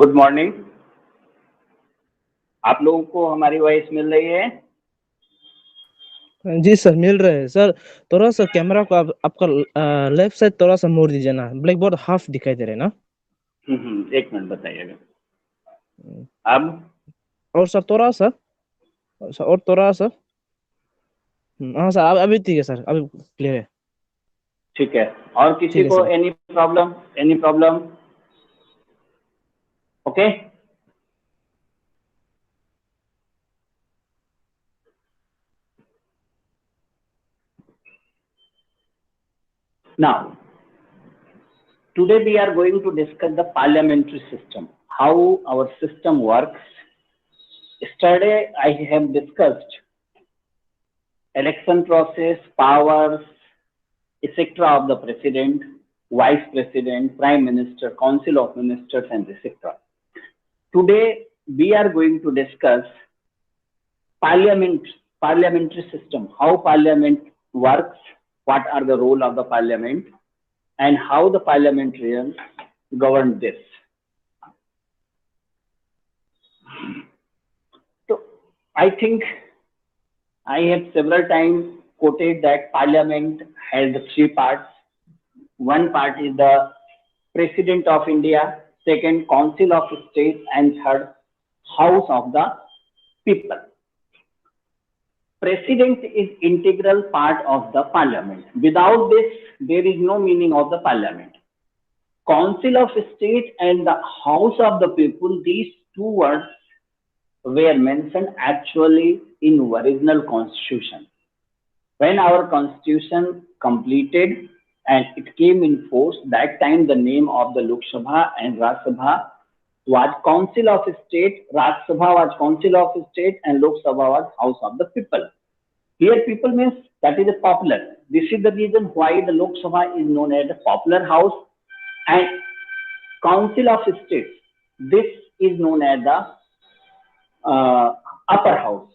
Good morning. आप लोगों को हमारी वॉइस मिल रही है? जी सर, मिल रहे हैं सर। थोड़ा सा कैमरा को आपका लेफ्ट साइड थोड़ा सा मोड़ दीजिए ना, ब्लैक बोर्ड हाफ दिखाई दे रहे हैं ना। एक मिनट बताइएगा। अब और सर थोड़ा सा, और थोड़ा सा। हाँ सर, अभी ठीक है सर, अभी क्लियर है। ठीक है। और किसी ठीक है को sir. Any problem? Any problem? Okay. Now today we are going to discuss the parliamentary system, how our system works. Yesterday I have discussed election process, powers, etc. of the president, vice president, prime minister, council of ministers, and etc. Today we are going to discuss parliament, parliamentary system, how parliament works, what are the role of the parliament, and how the parliamentarians govern this. So I think I have several times quoted that parliament has the three parts. One part is the president of India, second council of state, and third house of the people. President is integral part of the parliament. Without this, there is no meaning of the parliament. Council of state and the house of the people, these two words were mentioned actually in original constitution. When our constitution completed and it came in force, that time the name of the Lok Sabha and Raj Sabha was Council of State, Raj Sabha was Council of State, and Lok Sabha was House of the People. Here people means that is a popular. This is the reason why the Lok Sabha is known as the popular house, and Council of State, this is known as the upper house.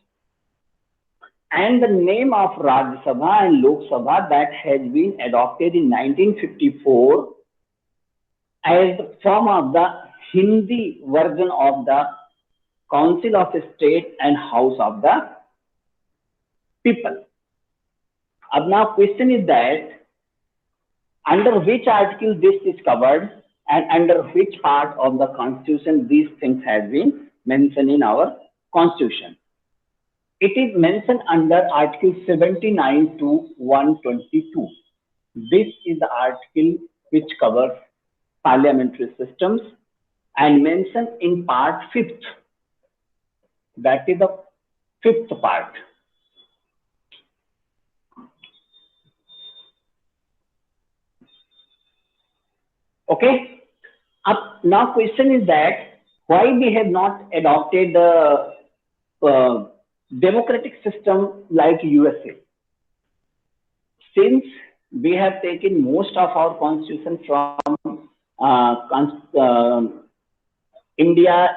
And the name of Rajya Sabha and Lok Sabha that has been adopted in 1954 as the form of the Hindi version of the Council of State and House of the People. Now question is that under which article this is covered and under which part of the constitution these things have been mentioned in our constitution. It is mentioned under article 79 to 122. This is the article which covers parliamentary systems and mentioned in part 5th. That is the 5th part. Okay. Now question is that why we have not adopted the democratic system like USA? Since we have taken most of our constitution from India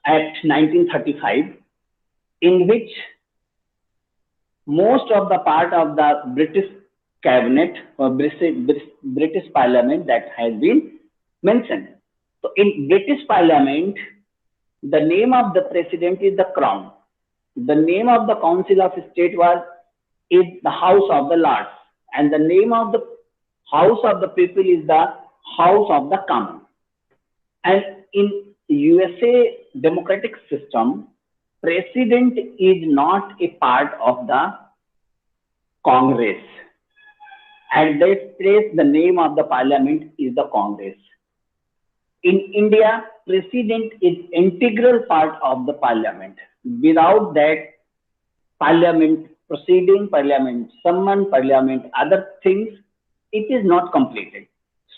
Act 1935, in which most of the part of the British cabinet or British Parliament that has been mentioned. So in British Parliament, the name of the president is the Crown. The name of the Council of State is the House of the Lords, and the name of the House of the People is the House of the Commons. And in USA democratic system, president is not a part of the Congress. At that place, the name of the parliament is the Congress. In India, president is integral part of the parliament. Without that, parliament proceeding, parliament summon, parliament other things, it is not completed.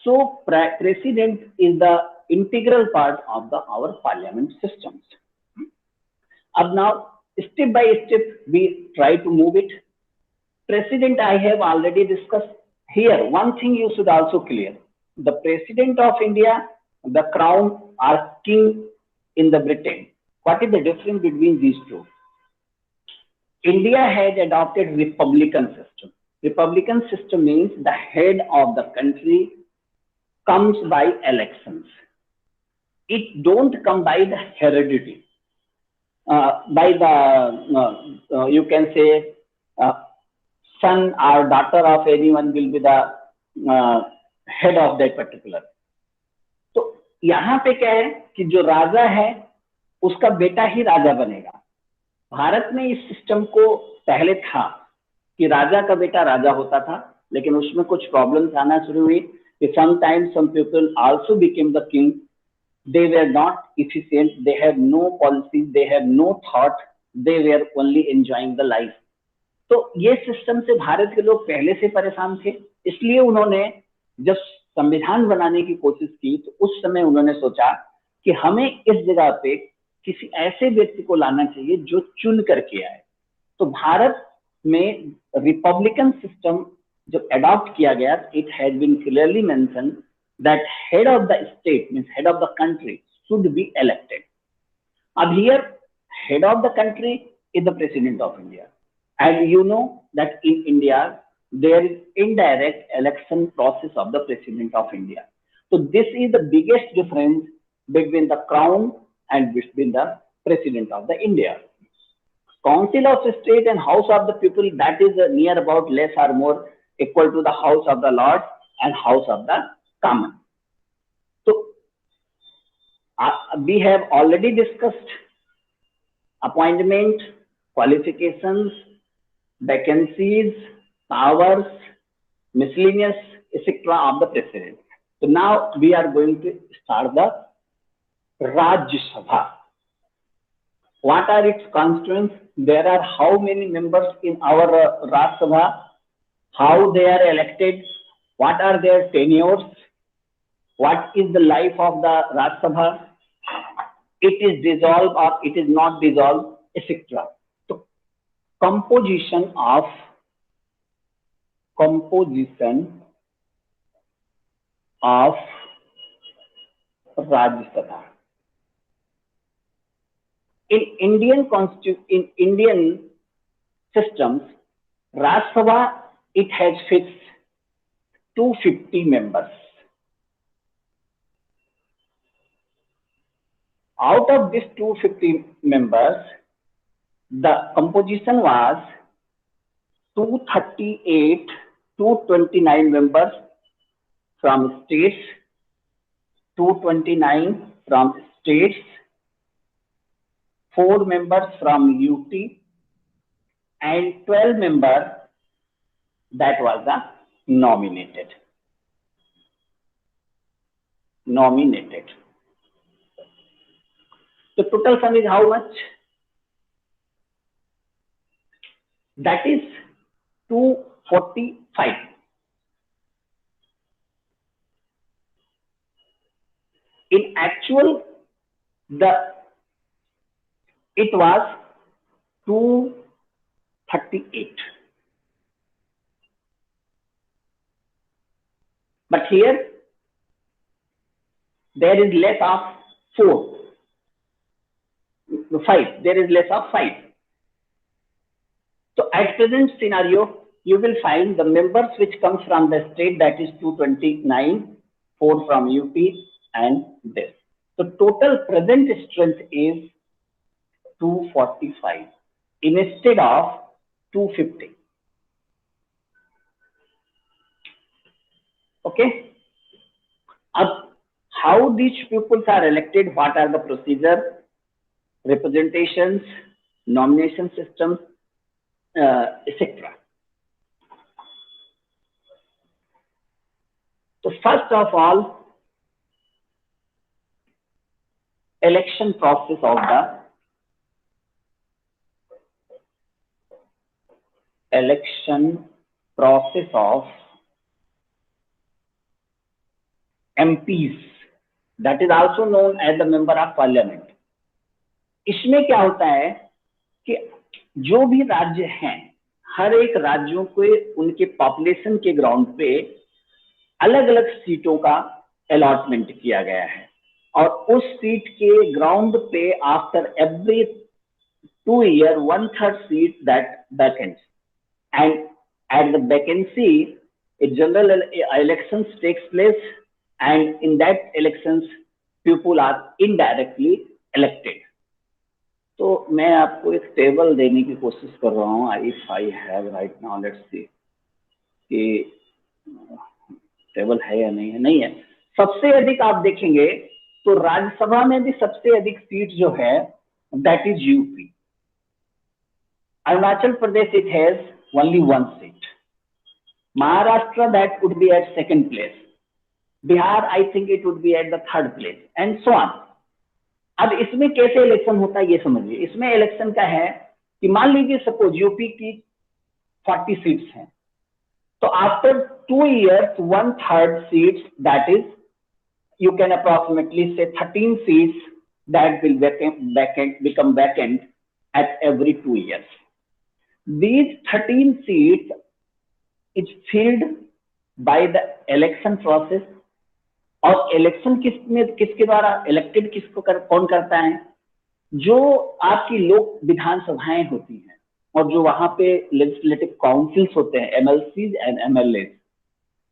So president is the integral part of our parliament systems. Now, step by step, we try to move it. President, I have already discussed. Here, one thing you should also clear. The President of India, the Crown, are king in the Britain. What is the difference between these two? India has adopted republican system. Republican system means the head of the country comes by elections. it don't come by the heredity, by the you can say uh, son or daughter of anyone will be the uh, head of that particular. तो यहाँ पे क्या है कि जो राजा है उसका बेटा ही राजा बनेगा. भारत में इस सिस्टम को पहले था कि राजा का बेटा राजा होता था, लेकिन उसमें कुछ प्रॉब्लम्स आना शुरू हुई कि sometimes some people also became the king. They were not efficient, they had no policies, they had no thought, they were only enjoying the life. तो ये सिस्टम से भारत के लोग पहले से परेशान थे, इसलिए उन्होंने जब संविधान बनाने की कोशिश की तो उस समय उन्होंने सोचा कि हमें इस जगह पे किसी ऐसे व्यक्ति को लाना चाहिए जो चुन करके आए. तो भारत में रिपब्लिकन सिस्टम जब अडॉप्ट किया गया, it has been clearly mention that head of the state means head of the country should be elected. Up here, head of the country is the president of India, and you know that in India there is indirect election process of the president of India. So this is the biggest difference between the crown and between the president of the India. Council of State and House of the People, that is near about less or more equal to the House of the Lords and House of the Common. So we have already discussed appointment, qualifications, vacancies, powers, miscellaneous, etc. of the president. So now we are going to start the Rajya Sabha. What are its constituents? There are how many members in our Rajya Sabha? How they are elected? What are their tenures? What is the life of the Rajya Sabha? It is dissolved or it is not dissolved, etc. So, composition of Rajya Sabha. In Indian systems, Rajya Sabha, it has fixed 250 members. Out of these 250 members, the composition was 229 members from states, 229 from states, 4 members from UT, and 12 members that was the nominated. The total sum is how much? That is 245. In actual, it was 238. But here, there is less of 4. 5. There is less of 5. So at present scenario, you will find the members which comes from the state, that is 229, 4 from UP, and this. So total present strength is 245 instead of 250. Okay. How these pupils are elected? What are the procedure? Representations, nomination systems, etc. So first of all, election process of MPs, that is also known as the member of parliament. इसमें क्या होता है कि जो भी राज्य हैं, हर एक राज्यों को उनके पॉपुलेशन के ग्राउंड पे अलग अलग सीटों का अलॉटमेंट किया गया है, और उस सीट के ग्राउंड पे after every 2 years 1/3 seat that vacates, and at the vacancy a general elections takes place, and in that elections people are indirectly elected. तो मैं आपको एक टेबल देने की कोशिश कर रहा हूँ, if I have right now, let's see कि टेबल है या नहीं है। नहीं है। सबसे अधिक आप देखेंगे तो राज्यसभा में भी सबसे अधिक सीट जो है that is UP. Arunachal Pradesh it has only 1 seat. Maharashtra that would be at second place. Bihar I think it would be at the third place and so on. अब इसमें कैसे इलेक्शन होता है ये समझिए। इसमें इलेक्शन का है कि मान लीजिए सपोज यूपी की 40 सीट्स हैं, तो after 2 years 1/3 seats, that is you can approximately say 13 seats that will become vacant at every 2 years. These 13 seats is filled by the election process। और इलेक्शन किसके द्वारा इलेक्टेड कौन करता है? जो आपकी लोक विधानसभाएं होती हैं और जो वहां पे लेजिस्लेटिव काउंसिल्स होते हैं, MLCs and MLAs,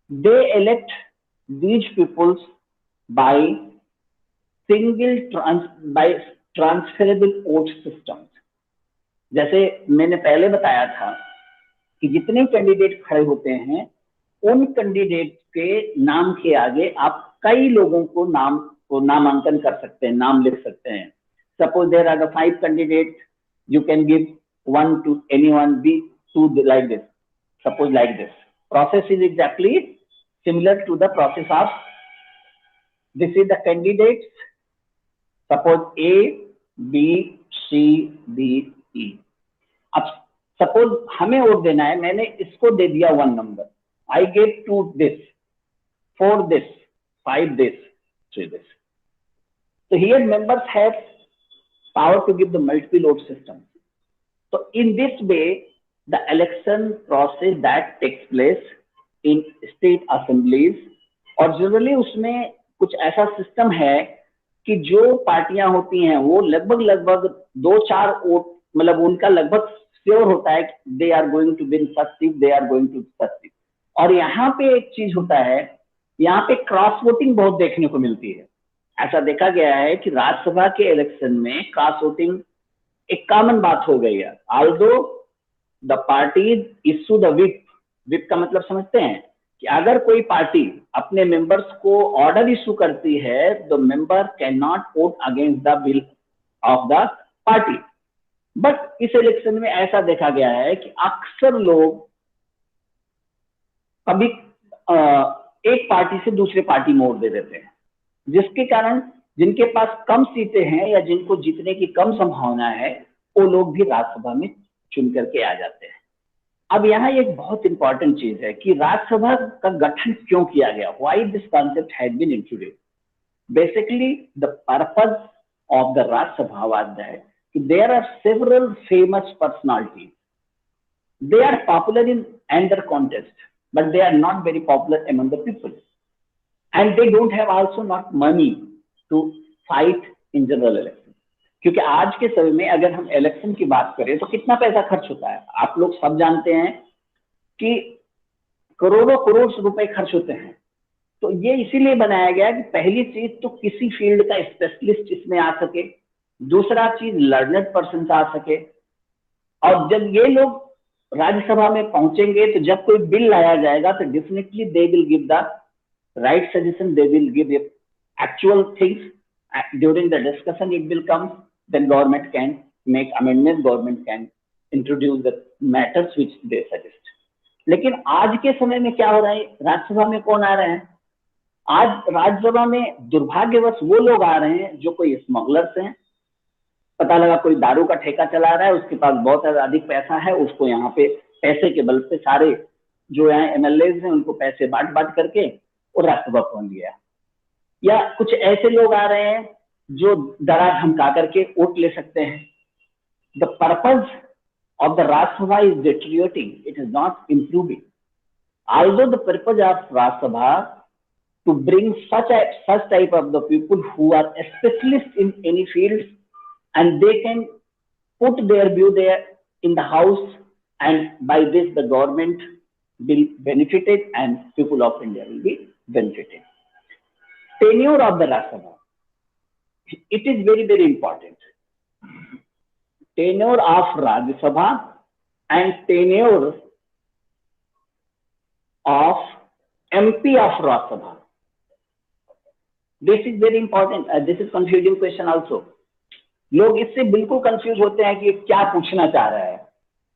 they elect these peoples by by transferable vote systems। जैसे मैंने पहले बताया था कि जितने कैंडिडेट खड़े होते हैं उन कैंडिडेट के नाम के आगे आप कई लोगों को नामांकन कर सकते हैं, नाम लिख सकते हैं। Suppose there are the 5 candidate, you can give 1 to anyone, be 2 like this, suppose like this। Process is exactly similar to the process of, this is the candidates, suppose A, B, C, D, E। अब suppose हमें vote देना है, मैंने इसको दे दिया 1 number, I gave 2 this, 4 this, 5 this, 3 this। So here members have power to give the multiple vote system। So in this way the election process that takes place in state assemblies, और generally उसमें कुछ ऐसा system है कि जो पार्टियां होती हैं वो लगभग 2-4 वोट, मतलब उनका लगभग श्योर होता है कि they are going to win first seat, they are going to first seat. और यहाँ पे एक चीज होता है, यहाँ पे क्रॉस वोटिंग बहुत देखने को मिलती है। ऐसा देखा गया है कि राज्यसभा के इलेक्शन में क्रॉस वोटिंग एक कॉमन बात हो गई है। Although the party issue the whip का मतलब समझते हैं कि अगर कोई पार्टी अपने मेंबर्स को ऑर्डर इशू करती है, the member can not vote against the will of the party. But इस इलेक्शन में ऐसा देखा गया है कि अक्सर लोग कभी एक पार्टी से दूसरे पार्टी में वोट दे देते हैं, जिसके कारण जिनके पास कम सीटें हैं या जिनको जीतने की कम संभावना है वो लोग भी राज्यसभा में चुन करके आ जाते हैं। अब यहाँ एक बहुत इंपॉर्टेंट चीज है कि राज्यसभा का गठन क्यों किया गया, why this concept has been introduced. Basically the purpose of the Rajya Sabha was that there are several famous personalities, they are popular in under contest but they are not very popular among the people, and they don't have also not money to fight in general election। क्योंकि आज के समय में अगर हम election की बात करें तो कितना पैसा खर्च होता है, आप लोग सब जानते हैं कि करोड़ों करोड़ रुपए खर्च होते हैं। तो ये इसीलिए बनाया गया कि पहली चीज तो किसी फील्ड का स्पेशलिस्ट इसमें आ सके, दूसरा चीज लर्नड पर्सन आ सके। और जब ये लोग राज्यसभा में पहुंचेंगे तो जब कोई बिल लाया जाएगा तो definitely they will give the right suggestion, they will give actual things during the discussion it will come, then government can make amendments, government can introduce the matters which they suggest। लेकिन आज के समय में क्या हो रहा है, राज्यसभा में कौन आ रहे हैं? आज राज्यसभा में दुर्भाग्यवश वो लोग आ रहे हैं जो कोई स्मगलर्स हैं, पता लगा कोई दारू का ठेका चला रहा है, उसके पास बहुत अधिक पैसा है, उसको यहाँ पे पैसे के बल पे सारे जो यहाँ MLAs हैं उनको पैसे बांट करके और राज्यसभा पहुंच गया। या कुछ ऐसे लोग आ रहे हैं जो डरा धमका करके वोट ले सकते हैं। The purpose of the Rajya Sabha is deteriorating, it is not improving. Although the purpose of Rajya Sabha to bring such type of the people who are specialists in any field and they can put their view there in the house, and by this the government will benefited and people of India will be benefited। Tenure of the Rajya Sabha, It is very, very important. Tenure of Rajya Sabha and tenure of MP of Rajya Sabha. This is very important. This is confusing question also. लोग इससे बिल्कुल confuse होते हैं कि ये क्या पूछना चाह रहा है।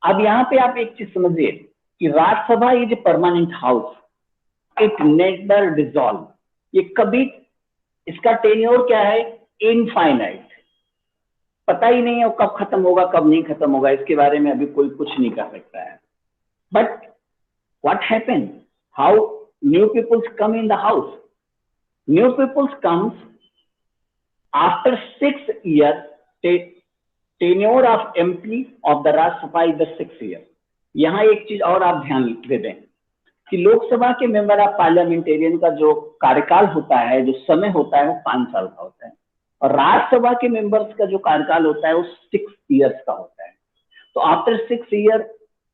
अब यहाँ पे आप एक चीज समझिए कि Rajya Sabha is a permanent house, it never dissolve. ये कभी, इसका टेन्योर क्या है, इनफाइनाइट, पता ही नहीं है कब खत्म होगा कब नहीं खत्म होगा, इसके बारे में अभी कोई कुछ नहीं कर सकता है। But what happen, how new peoples come in the house, new peoples comes after 6 years, tenure of MP of the Rajya Sabha is the 6 year। यहाँ एक चीज और आप ध्यान दे दें कि लोकसभा के मेंबर ऑफ पार्लियामेंटेरियन का जो कार्यकाल होता है, जो समय होता है, वो 5 साल का होता है, और राज्यसभा के मेंबर्स का जो कार्यकाल होता है वो 6 years का होता है। तो आफ्टर 6 year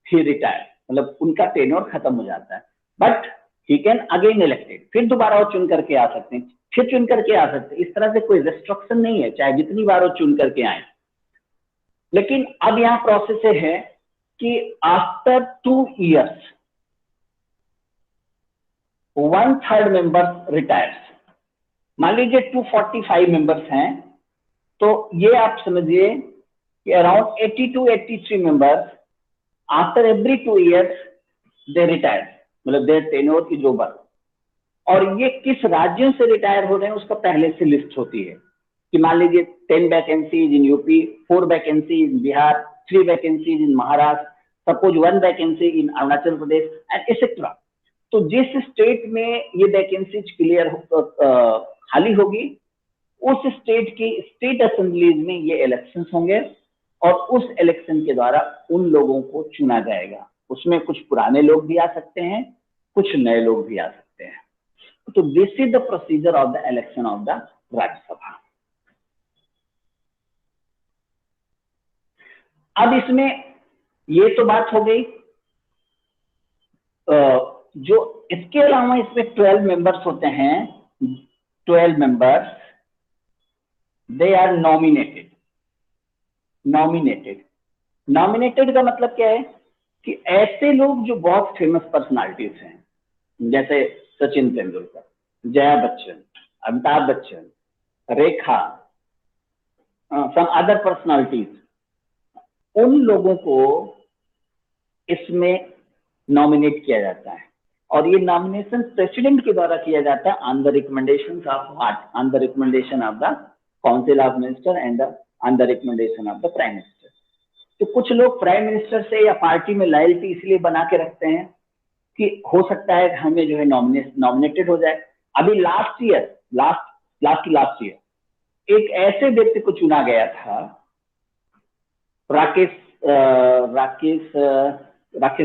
ही रिटायर, मतलब उनका टेन्योर खत्म हो जाता है। But he can again elected, फिर दोबारा वो चुन करके आ सकते हैं, फिर चुन करके आ सकते हैं। इस तरह से कोई रिस्ट्रिक्शन नहीं है, चाहे जितनी बार वो चुन करके आए। लेकिन अब यहाँ प्रोसेस है कि आफ्टर 2 years 1/3 मेंबर रिटायर्स। मान लीजिए 245 मेंबर्स हैं, तो ये आप समझिए कि around 80 to 83 members after every 2 years they retire, मतलब देयर टेन्योर की जो बात। और ये किस राज्यों से रिटायर हो रहे हैं उसका पहले से लिस्ट होती है कि मान लीजिए 10 vacancies in UP, 4 vacancy in Bihar, 3 vacancies in Maharashtra, suppose 1 vacancy in Arunachal Pradesh and etcetera. तो जिस स्टेट में ये वैकेंसीज क्लियर खाली होगी, उस स्टेट की स्टेट असेंबलीज में ये इलेक्शंस होंगे और उस इलेक्शन के द्वारा उन लोगों को चुना जाएगा। उसमें कुछ पुराने लोग भी आ सकते हैं, कुछ नए लोग भी आ सकते हैं। तो this is the procedure of the election of the Rajya Sabha. अब इसमें ये तो बात हो गई, जो इसके अलावा इसमें 12 मेंबर्स होते हैं। 12 members, they are nominated. Nominated का मतलब क्या है कि ऐसे लोग जो बहुत फेमस पर्सनालिटीज हैं, जैसे सचिन तेंदुलकर, जया बच्चन, अमिताभ बच्चन, रेखा, सम अदर पर्सनालिटीज, उन लोगों को इसमें नॉमिनेट किया जाता है। और ये नॉमिनेशन प्रेसिडेंट के द्वारा किया जाता है on the recommendation of what, on the recommendation of the council of minister and on the recommendation of the prime minister. तो कुछ लोग प्राइम मिनिस्टर से या पार्टी में लॉयल्टी इसलिए बना के रखते हैं कि हो सकता है हमें जो है नॉमिनेटेड हो जाए। अभी लास्ट ईयर एक ऐसे व्यक्ति को चुना गया था, राकेश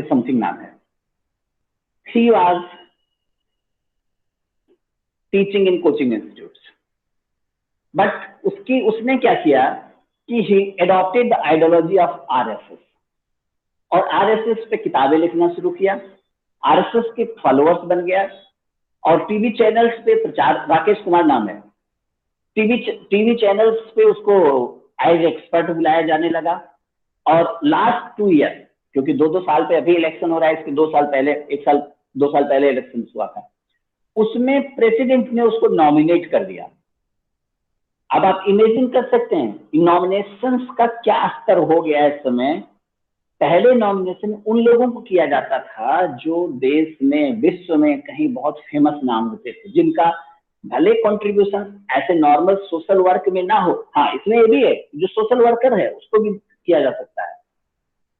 समथिंग नाम है। He was teaching in coaching institute, but उसने क्या किया कि he adopted the ideology of RSS और आरएसएस पे किताबें लिखना शुरू किया, आरएसएस के फॉलोअर्स बन गया और टीवी चैनल्स पे प्रचार, राकेश कुमार नाम है, टीवी चैनल्स पे उसको एज एक्सपर्ट बुलाया जाने लगा। और लास्ट 2 ईयर, क्योंकि 2 साल पे अभी इलेक्शन हो रहा है, इसके 2 साल पहले 2 साल पहले इलेक्शन हुआ था, उसमें प्रेसिडेंट ने उसको नॉमिनेट कर दिया। अब आप इमेजिन कर सकते हैं नॉमिनेशंस का क्या स्तर हो गया है इस समय। पहले नॉमिनेशन उन लोगों को किया जाता था जो देश में, विश्व में कहीं बहुत फेमस नाम होते थे, जिनका भले कंट्रीब्यूशन ऐसे नॉर्मल सोशल वर्क में ना हो। हाँ, इसमें ये भी है जो सोशल वर्कर है उसको भी किया जा सकता है।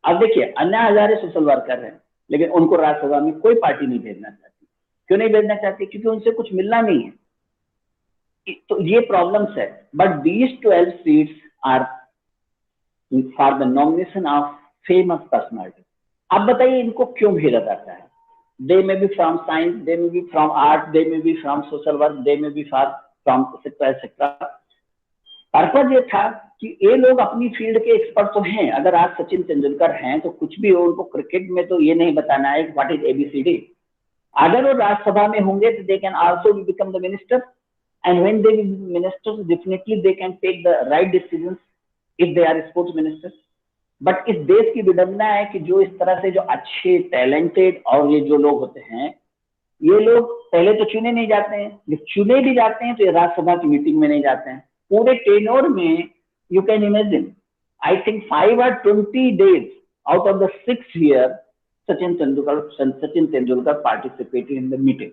अब देखिए, अन्ना हजारे सोशल वर्कर है, लेकिन उनको राज्यसभा में कोई पार्टी नहीं भेजना चाहती। क्यों नहीं भेजना चाहती? क्योंकि उनसे कुछ मिलना नहीं है। तो ये प्रॉब्लम्स है। But these 12 seats are for the nomination of famous personality. अब बताइए इनको क्यों भेजा जाता है? They may be from science, they may be from art, they may be from social work, they may be from etcetera. Purpose ये था कि ये लोग अपनी फील्ड के एक्सपर्ट तो हैं। अगर आज सचिन तेंदुलकर हैं तो कुछ भी हो, उनको क्रिकेट में तो ये नहीं बताना है व्हाट इज ABCD। अगर वो राज्यसभा में होंगे तो they can also become the minister, and when they will be ministers, definitely they can take the right decisions if they are sports ministers. But इस देश की विडंबना है कि जो इस तरह से जो अच्छे टैलेंटेड और ये जो लोग होते हैं, ये लोग पहले तो चुने नहीं जाते हैं, जब चुने भी जाते हैं तो ये राज्यसभा की मीटिंग में नहीं जाते हैं। पूरे टेन्योर में you can imagine, I think 5 or 20 days out of the 6 years, Sachin Tendulkar participated in the meeting.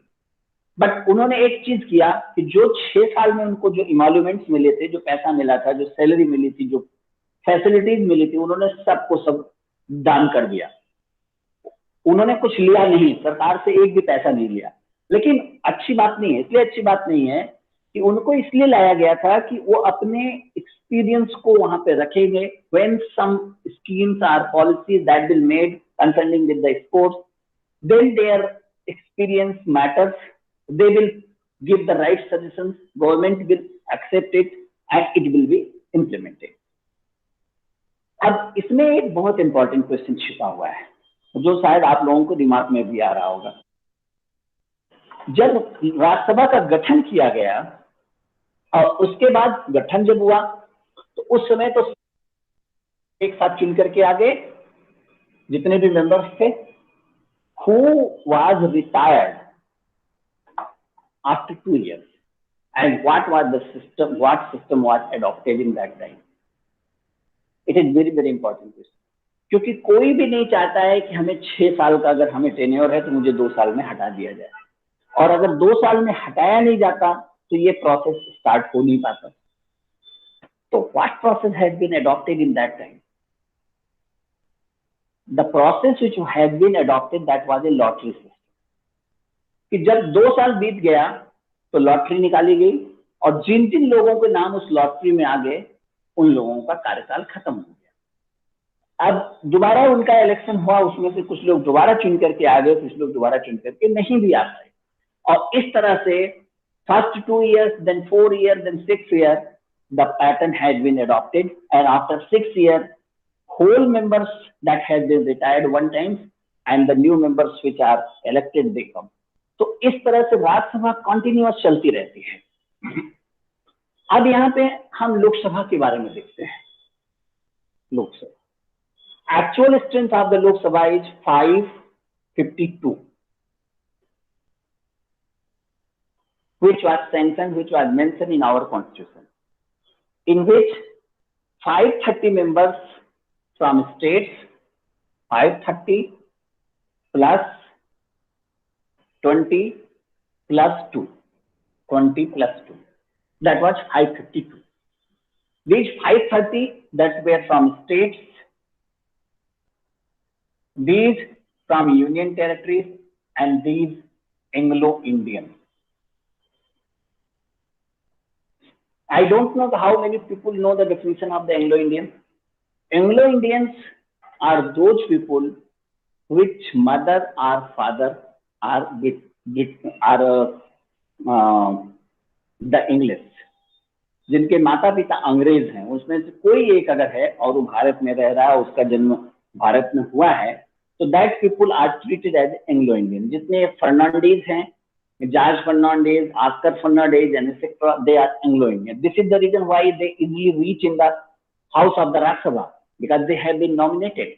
But उन्होंने एक चीज किया कि जो 6 साल में उनको जो इमोल्यूमेंट्स मिले थे, जो पैसा मिला था, जो सैलरी मिली थी, जो फैसिलिटीज मिली थी, उन्होंने सबको सब दान कर दिया। उन्होंने कुछ लिया नहीं, सरकार से एक भी पैसा नहीं लिया। लेकिन अच्छी बात नहीं है, इसलिए अच्छी बात नहीं है कि उनको इसलिए लाया गया था कि वो अपने एक्सपीरियंस को वहां पे रखेंगे। When some schemes are policies that will made concerning with the sports, then their experience matters, they will give the right suggestions, government will accept it and it will be implemented. अब इसमें एक बहुत important question छिपा हुआ है जो शायद आप लोगों को दिमाग में भी आ रहा होगा। जब राज्यसभा का गठन किया गया और उसके बाद गठन जब हुआ तो उस समय तो एक साथ चुन करके आ गए जितने भी मेंबर्स थे। Who was retired after 2 years, and what was the system, what system was adopted in that time? It is very very important question, क्योंकि कोई भी नहीं चाहता है कि हमें 6 साल का अगर हमें टेन्योर है तो मुझे 2 साल में हटा दिया जाए, और अगर 2 साल में हटाया नहीं जाता तो ये प्रोसेस स्टार्ट हो नहीं पाता। तो what process has been adopted in that time? The process which has been adopted, that was a lottery system, कि जब 2 साल बीत गया तो लॉटरी निकाली गई और जिन जिन लोगों के नाम उस लॉटरी में आ गए उन लोगों का कार्यकाल खत्म हो गया। अब दोबारा उनका इलेक्शन हुआ, उसमें से कुछ लोग दोबारा चुन करके आ गए, कुछ लोग दोबारा चुन करके नहीं भी आ पाए, और इस तरह से first 2 years, then 4 years, then 6 years, the pattern has been adopted, and after 6 years, whole members that has been retired one time and the new members which are elected they come. तो इस तरह से Rajya Sabha continuous चलती रहती है। अब यहाँ पे हम लोकसभा के बारे में देखते हैं। Lok Sabha actual strength of the Lok Sabha is 552, which was sanctioned, which was mentioned in our constitution, in which 530 members from states, 530 plus 20 plus 2, 20 plus 2, that was 552. These 530 that were from states, these from union territories, and these Anglo-Indians. I don't know how many people know the definition of the Anglo-Indians. Anglo-Indians are those people which mother or father are the English, जिनके माता पिता अंग्रेज हैं, उसमें से कोई एक अगर है और वो भारत में रह रहा है, उसका जन्म भारत में हुआ है, तो that people are treated as Anglo Indian. जितने फर्नांडीज हैं, George Fernandes, Oscar Fernandes and etcetera, they are Anglo Indian. This is the reason why they easily reach in the house of the Rajya Sabha, because they have been nominated.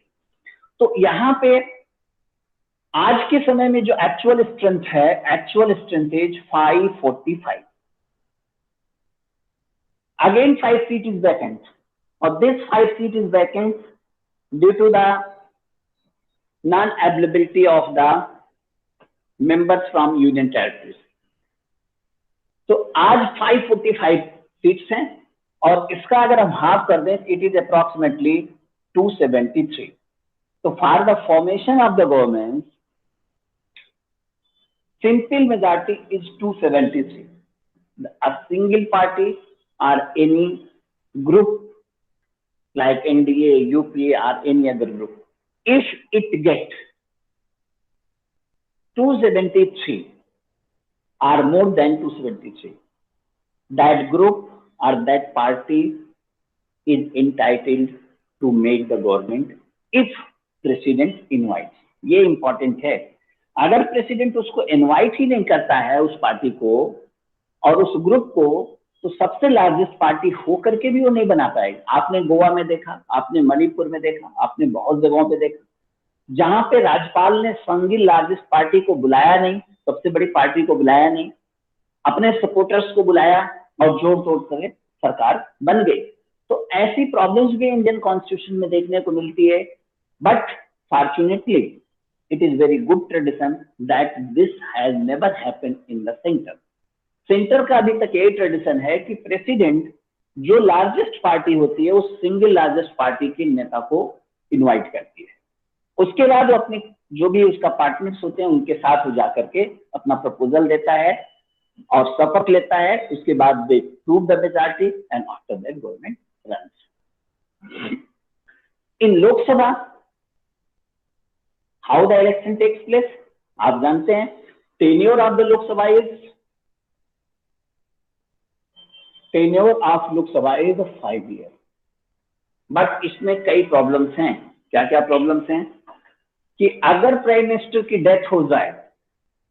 तो यहाँ पे आज के समय में जो एक्चुअल स्ट्रेंथ है, actual strength is 545। Again 5 seat is vacant, or this 5 seat is vacant due to the non-availability of the members from union territories. तो आज 545 सीट्स हैं, और इसका अगर हम हाफ कर दें, इट इज अप्रोक्सीमेटली 273. तो for the formation of the government, simple majority is 273. A single party or any group like NDA, UPA or any other group, if it gets 273 or more than 273, that group or that party is entitled to make the government if president invites. ये important है। अगर president उसको invite ही नहीं करता है उस party को, और उस ग्रुप को तो सबसे लार्जेस्ट पार्टी हो करके भी वो नहीं बना पाएगी। आपने गोवा में देखा, आपने मणिपुर में देखा, आपने बहुत जगहों पे देखा जहां पे राज्यपाल ने सिंगल लार्जेस्ट पार्टी को बुलाया नहीं, सबसे बड़ी पार्टी को बुलाया नहीं, अपने सपोर्टर्स को बुलाया और जोड़ तोड़ कर सरकार बन गई। तो ऐसी प्रॉब्लम्स भी इंडियन कॉन्स्टिट्यूशन में देखने को मिलती है, but fortunately it is very good tradition that this has never happened in the center. Centre का अभी तक यही ट्रेडिशन है कि प्रेसिडेंट जो लार्जेस्ट पार्टी होती है उस सिंगल लार्जेस्ट पार्टी के नेता को इनवाइट करती है, उसके बाद वो अपने जो भी उसका पार्टनर्स होते हैं उनके साथ हो जाकर के अपना प्रपोजल देता है और शपथ लेता है, उसके बाद they prove the majority and after that government runs. In Lok Sabha how the election takes place, आप जानते हैं tenure of the Lok Sabha is 5 years, but इसमें कई प्रॉब्लम्स हैं। क्या क्या प्रॉब्लम्स हैं कि अगर प्राइम मिनिस्टर की डेथ हो जाए,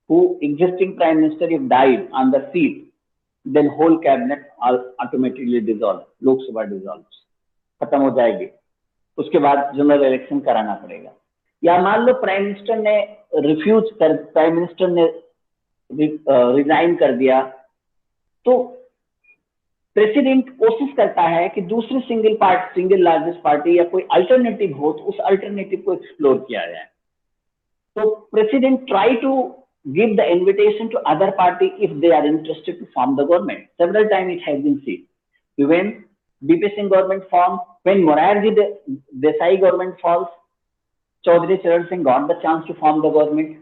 who existing prime minister if died on the seat, then whole cabinet automatically dissolve, Lok Sabha dissolves, खत्म हो जाएगी, उसके बाद जनरल इलेक्शन कराना पड़ेगा। या मान लो प्राइम मिनिस्टर ने रिजाइन कर दिया, तो प्रेसिडेंट कोशिश करता है कि दूसरी सिंगल लार्जेस्ट पार्टी या कोई अल्टरनेटिव हो तो उस अल्टरनेटिव को एक्सप्लोर किया जाए। तो president try to give the invitation to other party if they are interested to form the government. Several times it has been seen. When BP Singh government formed, when Morarji Desai government falls, Chaudhary Charan Singh got the chance to form the government.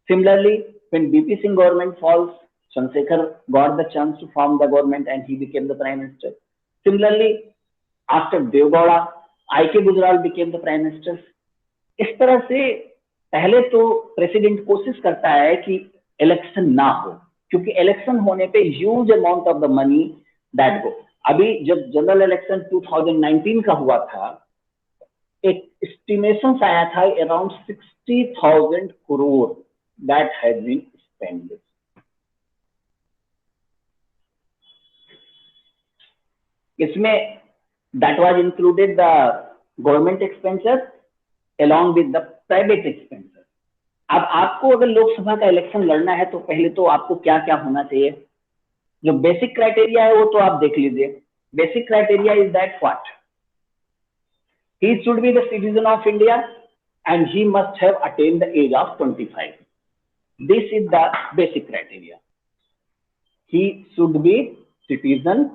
Similarly, when BP Singh government falls, Chandrasekhar got the chance to form the government and he became the prime minister. Similarly, after Devgowda, I.K. Gujral became the prime minister. इस तरह से पहले तो president कोशिश करता है कि election ना हो, क्योंकि इलेक्शन होने पे huge amount of the money that go. अभी जब जनरल इलेक्शन 2019 का हुआ था, एक एस्टिमेशन आया था around 60,000 crore that has been spend. इसमें that was included the government expenses along with the private expenses. अब आपको अगर लोकसभा का इलेक्शन लड़ना है तो पहले तो आपको क्या क्या होना चाहिए, जो बेसिक क्राइटेरिया है वो तो आप देख लीजिए। Basic criteria is that what he should be the citizen of India and he must have attend the age of 25. This is the basic criteria. He should be citizen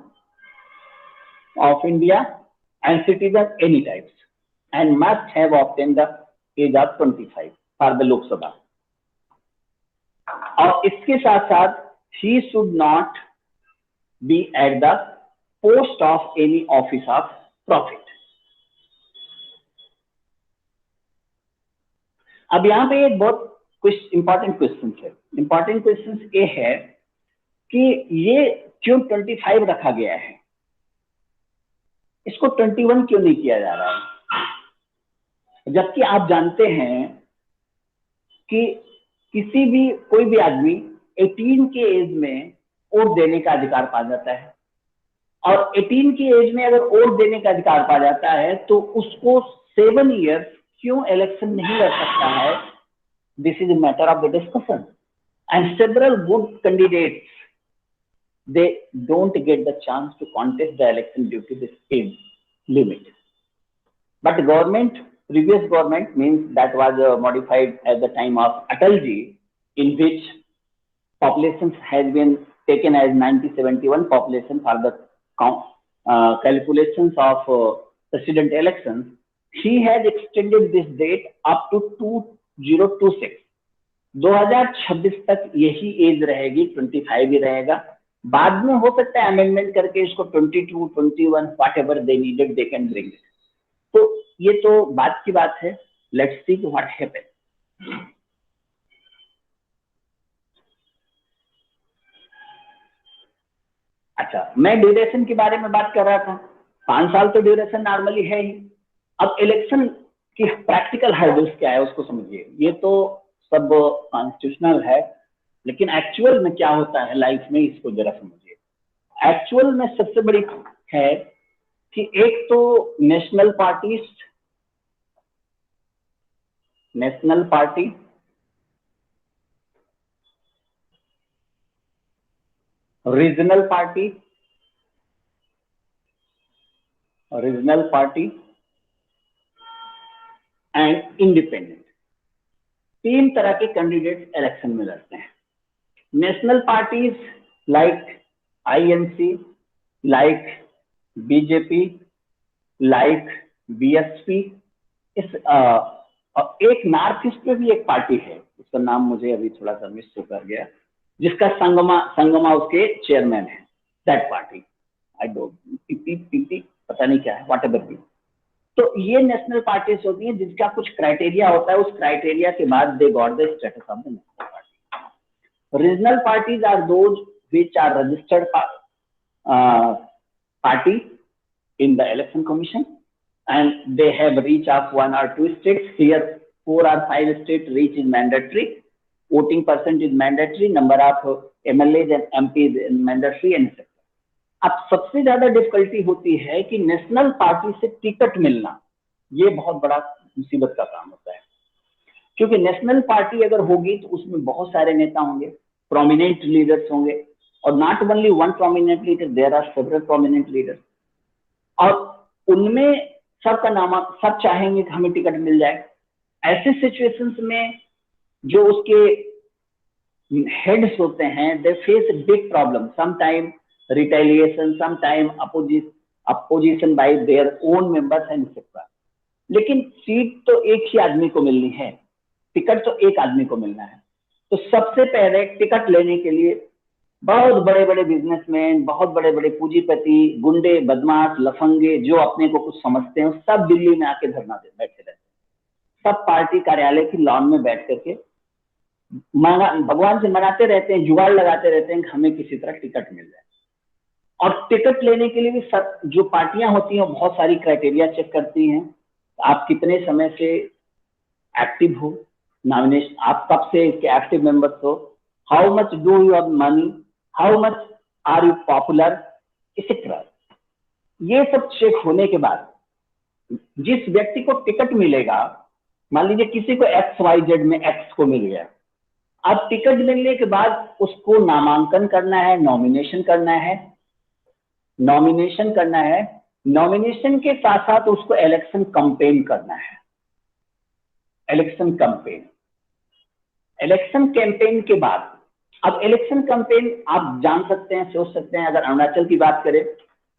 of India and citizen any types and must have obtained the age of 25 for the Lok Sabha. और इसके साथ साथ he should not be at the post of any office of profit. अब यहाँ पे एक बहुत important question है। इंपॉर्टेंट क्वेश्चन ये है कि ये क्यों 25 रखा गया है, इसको 21 क्यों नहीं किया जा रहा है, जबकि आप जानते हैं कि कोई भी आदमी 18 के एज में वोट देने का अधिकार पा जाता है, और 18 की एज में अगर वोट देने का अधिकार पा जाता है तो उसको 7 years क्यों इलेक्शन नहीं लड़ सकता है। This is a matter of the discussion and several good candidates they don't get the chance to contest the election due to this age limit. But previous government, means that was modified at the time of Atalji, in which population has been taken as 1971 population for the calculations of president elections. He has extended this date up to 2026. 2026 तक यही as रहेगी, 25 ही रहेगा। बाद में हो सकता है amendment करके इसको 22, 21, whatever they needed they can bring it. तो ये तो बात की बात है। Let's see what happen. अच्छा, मैं ड्यूरेशन के बारे में बात कर रहा था। 5 साल तो ड्यूरेशन नॉर्मली है ही। अब इलेक्शन की प्रैक्टिकल हर्डल्स क्या है उसको समझिए। ये तो सब कॉन्स्टिट्यूशनल है, लेकिन एक्चुअल में क्या होता है लाइफ में, इसको जरा समझिए। एक्चुअल में सबसे बड़ी है कि एक तो national party, regional party and independent, तीन तरह के कैंडिडेट इलेक्शन में लड़ते हैं। National parties like INC, like BJP, like BSP, इस एक नॉर्थ ईस्ट में भी एक पार्टी है, उसका नाम मुझे अभी थोड़ा सा मिस कर गया, जिसका संगमा उसके चेयरमैन है, that party, I don't, PP पता नहीं क्या है, वॉट एवर बी। तो ये नेशनल पार्टीज होती हैं जिसका कुछ क्राइटेरिया होता है, उस क्राइटेरिया के बाद they got the status of the national party. Regional parties are those which are registered party in the election commission, and they have reach of 1 or 2 states. Here 4 or 5 states reach is mandatory, voting percent is mandatory, number of MLAs and MPs is mandatory, etc. अब सबसे ज्यादा difficulty होती है कि national party से ticket मिलना, ये बहुत बड़ा मुसीबत का काम होता है, क्योंकि नेशनल पार्टी अगर होगी तो उसमें बहुत सारे नेता होंगे, प्रोमिनेंट लीडर्स होंगे, और not only one prominent leader, there are several prominent leaders, और उनमें सबका नाम, सब चाहेंगे कि हमें टिकट मिल जाए। ऐसे सिचुएशंस में जो उसके हेड्स होते हैं, they face big problem, sometime retaliation, sometime opposition bye their own members and etcetera. लेकिन सीट तो एक ही आदमी को मिलनी है, टिकट तो एक आदमी को मिलना है। तो सबसे पहले टिकट लेने के लिए बहुत बड़े बड़े बिजनेसमैन, बहुत बड़े बड़े पूंजीपति, गुंडे, बदमाश, लफंगे, जो अपने को कुछ समझते हैं, सब दिल्ली में आके धरना दे बैठे रहते हैं, सब पार्टी कार्यालय की लॉन में बैठ करके भगवान से मनाते रहते हैं, जुगाड़ लगाते रहते हैं कि हमें किसी तरह टिकट मिल जाए। और टिकट लेने के लिए भी सब जो पार्टियां होती हैं बहुत सारी क्राइटेरिया चेक करती हैं, आप कितने समय से एक्टिव हो, नॉमिनेशन आप कब से इसके एक्टिव मेंबर्स हो, how much do you have money, how much are you popular, etcetera. ये सब चेक होने के बाद जिस व्यक्ति को टिकट मिलेगा, मान लीजिए किसी को XYZ में X को मिल गया, अब टिकट मिलने के बाद उसको नामांकन करना है, नॉमिनेशन करना है, नॉमिनेशन के साथ साथ उसको इलेक्शन कैंपेन करना है। इलेक्शन कैंपेन के बाद, अब इलेक्शन कैंपेन आप जान सकते हैं, सोच सकते हैं, अगर अरुणाचल की बात करें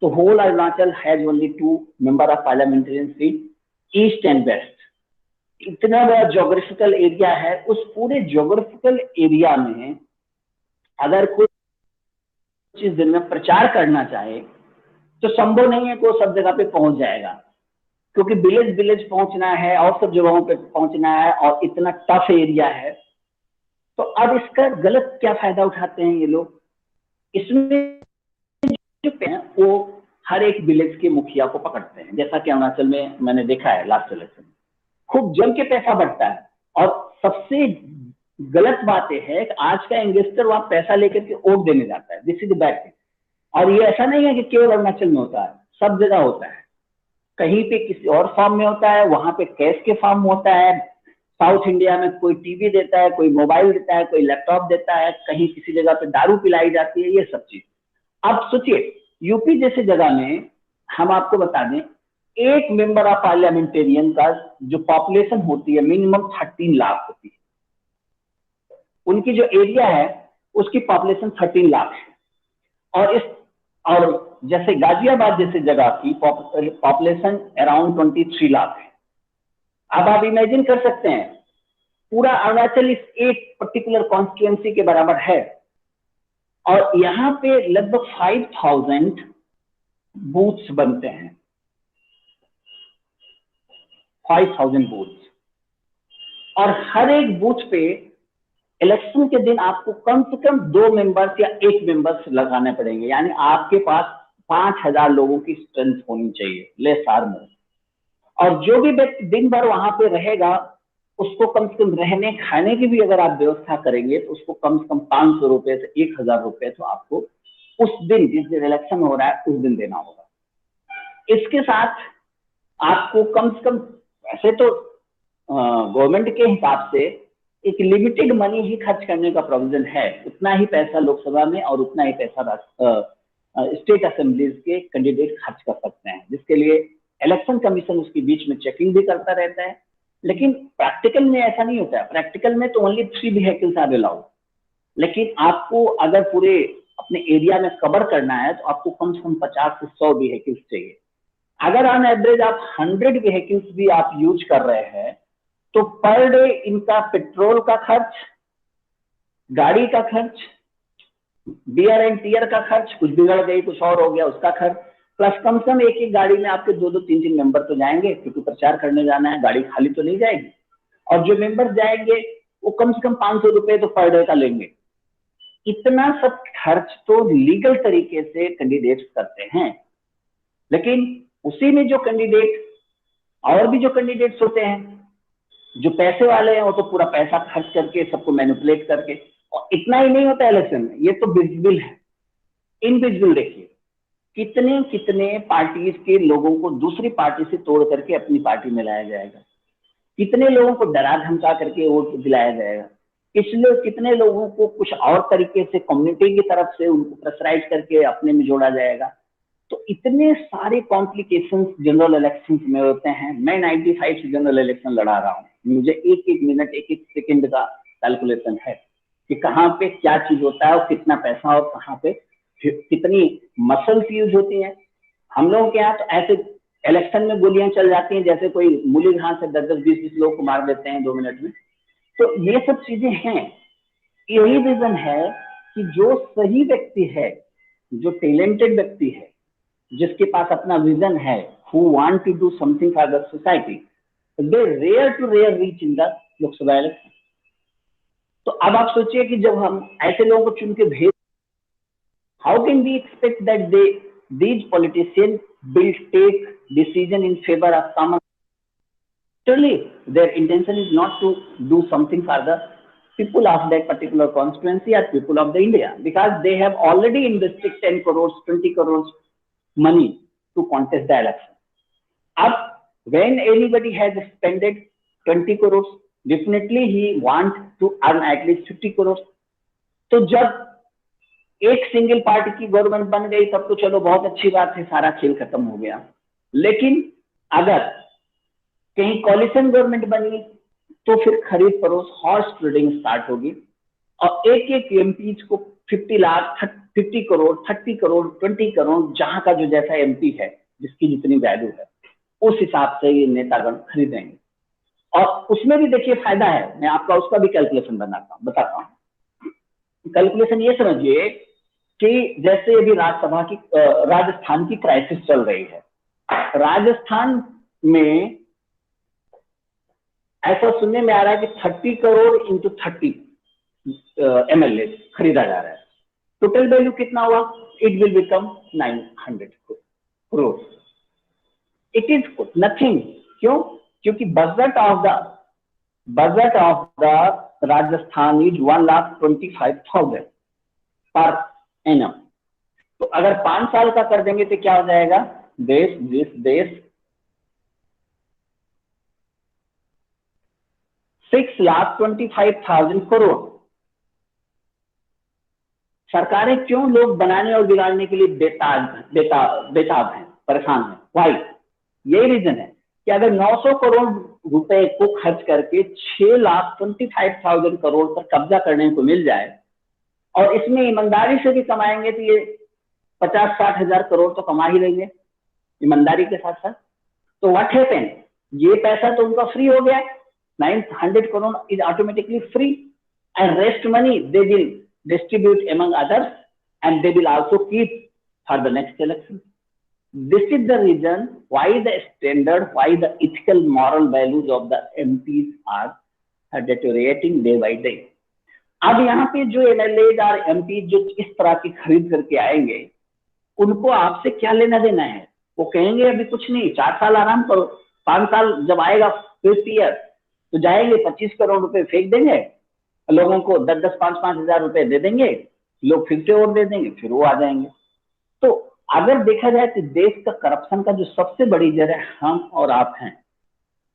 तो whole Arunachal has only 2 member of parliamentarian seat, east and west. इतना बड़ा ज्योग्राफिकल एरिया है, उस पूरे ज्योग्राफिकल एरिया में अगर कोई इस दिन में प्रचार करना चाहे तो संभव नहीं है कि वो सब जगह पे पहुंच जाएगा, क्योंकि विलेज विलेज पहुंचना है और सब जगहों पे पहुंचना है, और इतना टफ एरिया है। तो अब इसका गलत क्या फायदा उठाते हैं ये लोग, इसमें जो हैं वो हर एक विलेज के मुखिया को पकड़ते हैं, जैसा कि अरुणाचल में मैंने देखा है लास्ट इलेक्शन में खूब जम के पैसा बढ़ता है। और सबसे गलत बात यह है कि आज का इन्वेस्टर वहां पैसा लेकर के वोट देने जाता है, this is the bad thing. और ये ऐसा नहीं है कि केवल अरुणाचल में होता है, सब जगह होता है, कहीं पे किसी और फॉर्म में होता है, वहां पे कैश के फॉर्म होता है, साउथ इंडिया में कोई टीवी देता है, कोई मोबाइल देता है, कोई लैपटॉप देता है, कहीं किसी जगह पे दारू पिलाई जाती है, ये सब चीज। अब सोचिए यूपी जैसे जगह में, हम आपको बता दें, एक मेंबर ऑफ पार्लियामेंटेरियन का जो पॉपुलेशन होती है मिनिमम 13 लाख होती है, उनकी जो एरिया है उसकी पॉपुलेशन 13 लाख है। और जैसे गाजियाबाद जैसे जगह की पॉपुलेशन अराउंड 23 लाख है। अब आप इमेजिन कर सकते हैं पूरा अरुणाचल इस एक पर्टिकुलर कॉन्स्टिट्यूएंसी के बराबर है, और यहाँ पे लगभग 5000 बूथ्स बनते हैं, 5000 बूथ्स, और हर एक बूथ पे इलेक्शन के दिन आपको कम से कम 2 मेंबर्स या 1 मेंबर्स लगाने पड़ेंगे, यानी आपके पास 5000 लोगों की स्ट्रेंथ होनी चाहिए, लेस आर मोर। और जो भी व्यक्ति दिन भर वहां पे रहेगा उसको कम से कम रहने खाने की भी अगर आप व्यवस्था करेंगे तो उसको कम से कम 500 रुपए से 1000 रुपए तो आपको उस दिन जिस दिन इलेक्शन हो रहा है उस दिन देना होगा। इसके साथ आपको कम से कम, ऐसे तो गवर्नमेंट के हिसाब से एक लिमिटेड मनी ही खर्च करने का प्रोविजन है, उतना ही पैसा लोकसभा में और उतना ही पैसा स्टेट असेंबलीज के कैंडिडेट खर्च कर सकते हैं, जिसके लिए इलेक्शन कमीशन उसके बीच में चेकिंग भी करता रहता है। लेकिन प्रैक्टिकल में ऐसा नहीं होता है, प्रैक्टिकल में तो ओनली 3 व्हीकल्स आर अलाउड। लेकिन आपको अगर पूरे अपने एरिया में कवर करना है तो आपको कम से कम 50 से 100 व्हीकल्स चाहिए। अगर ऑन एवरेज आप 100 व्हीकल्स भी आप यूज कर रहे हैं तो पर डे इनका पेट्रोल का खर्च, गाड़ी का खर्च, बियर एंड टीयर का खर्च, कुछ बिगड़ गई कुछ और हो गया उसका खर्च, प्लस कम से कम एक एक गाड़ी में आपके 2-2, 3-3 मेंबर तो जाएंगे, क्योंकि प्रचार करने जाना है, गाड़ी खाली तो नहीं जाएगी। और जो मेंबर जाएंगे वो कम से कम 500 रुपए तो पर डे का लेंगे। इतना सब खर्च तो लीगल तरीके से कैंडिडेट्स करते हैं। लेकिन उसी में जो कैंडिडेट, और भी जो कैंडिडेट्स होते हैं जो पैसे वाले हैं, वो तो पूरा पैसा खर्च करके सबको मैनिपुलेट करके, और इतना ही नहीं होता इलेक्शन में, ये तो विजिबल है। इनविजिबल देखिए कितने कितने पार्टीज के लोगों को दूसरी पार्टी से तोड़ करके अपनी पार्टी में लाया जाएगा, कितने लोगों को डरा धमका करके वोट दिलाया जाएगा, इसलिए कितने लोगों को कुछ और तरीके से कम्युनिटी की तरफ से उनको प्रेशराइज करके अपने में जोड़ा जाएगा। तो इतने सारे कॉम्प्लिकेशंस जनरल इलेक्शंस में होते हैं। मैं 95 से जनरल इलेक्शन लड़ा रहा हूँ, मुझे एक एक मिनट एक एक सेकंड का कैलकुलेशन है कि कहाँ पे क्या चीज होता है और कितना पैसा और कहाँ पे कितनी मसल्स यूज होती हैं। हम लोगों के यहाँ तो ऐसे इलेक्शन में गोलियां चल जाती हैं जैसे कोई मूली घास से 10-10, 20-20 लोग को मार देते हैं 2 मिनट में। तो ये सब चीजें हैं। यही रीजन है कि जो सही व्यक्ति है, जो टैलेंटेड व्यक्ति है, जिसके पास अपना विजन है, who want to do something for the society, they rare to rare reach in the Lok Sabha election. तो अब आप सोचिए कि जब हम ऐसे लोगों को चुन के भेज, how can we expect that these politicians will take decision in favor of common? Surely their intention is not to do something for the people of that particular constituency or people of the India, because they have already invested 10 crores, 20 crores money to contest the election. Up when anybody has spent 20 crores, definitely he want to earn at least 50 crores. तो जब एक single party की government बन गई तब तो चलो बहुत अच्छी बात है, सारा खेल खत्म हो गया। लेकिन अगर कहीं कॉलिशन गवर्नमेंट बनी तो फिर खरीद फरोख्त, हॉर्स ट्रेडिंग स्टार्ट होगी और एक एक एमपी को 50 लाख, 50 करोड़, 30 करोड़, 20 करोड़, जहां का जो जैसा एमपी है, जिसकी जितनी वैल्यू है, उस हिसाब से ये नेतागण खरीदेंगे। और उसमें भी देखिए फायदा है, मैं आपका उसका भी कैलकुलेशन बताता हूँ। कैलकुलेशन ये समझिए कि जैसे अभी राज्यसभा की राजस्थान की क्राइसिस चल रही है। राजस्थान में ऐसा सुनने में आ रहा है कि 30 करोड़ इंटू 30 एमएलए खरीदा जा रहा है। टोटल वैल्यू कितना हुआ? It will become 900 crore. It is nothing. क्यों? क्योंकि budget of the Rajasthan is 1,25,000 per annum. तो अगर 5 साल का कर देंगे तो क्या हो जाएगा? देश 6,25,000 करोड़। सरकारें क्यों लोग बनाने और बिगाड़ने के लिए बेताब हैं, परेशान हैं? वाई? यही रीजन है कि अगर 900 करोड़ रुपए को खर्च करके 6,25,000 करोड़ पर कब्जा करने को मिल जाए और इसमें ईमानदारी से भी कमाएंगे तो ये 50-60 हजार करोड़ तो कमा ही लेंगे ईमानदारी के साथ साथ। तो व्हाट हैपेन? ये पैसा तो उनका फ्री हो गया, 900 crore is automatically free, and rest money they will distribute among others and they will also keep for the next election. This is the reason why the standard, why the ethical moral values of the MPs are deteriorating day by day. अब यहाँ पे जो MLA और MP जो इस तरह की खरीद करके आएंगे, उनको आपसे क्या लेना देना है? वो कहेंगे अभी कुछ नहीं, 4 साल आराम करो, 5 साल जब आएगा 5th ईयर तो जाएंगे 25 करोड़ रुपए फेंक देंगे, लोगों को 10-10, 5-5 हजार रुपए दे देंगे, लोग फिर से वोट दे देंगे, फिर वो आ जाएंगे। तो अगर देखा जाए तो देश का करप्शन का जो सबसे बड़ी जड़ है हम और आप हैं।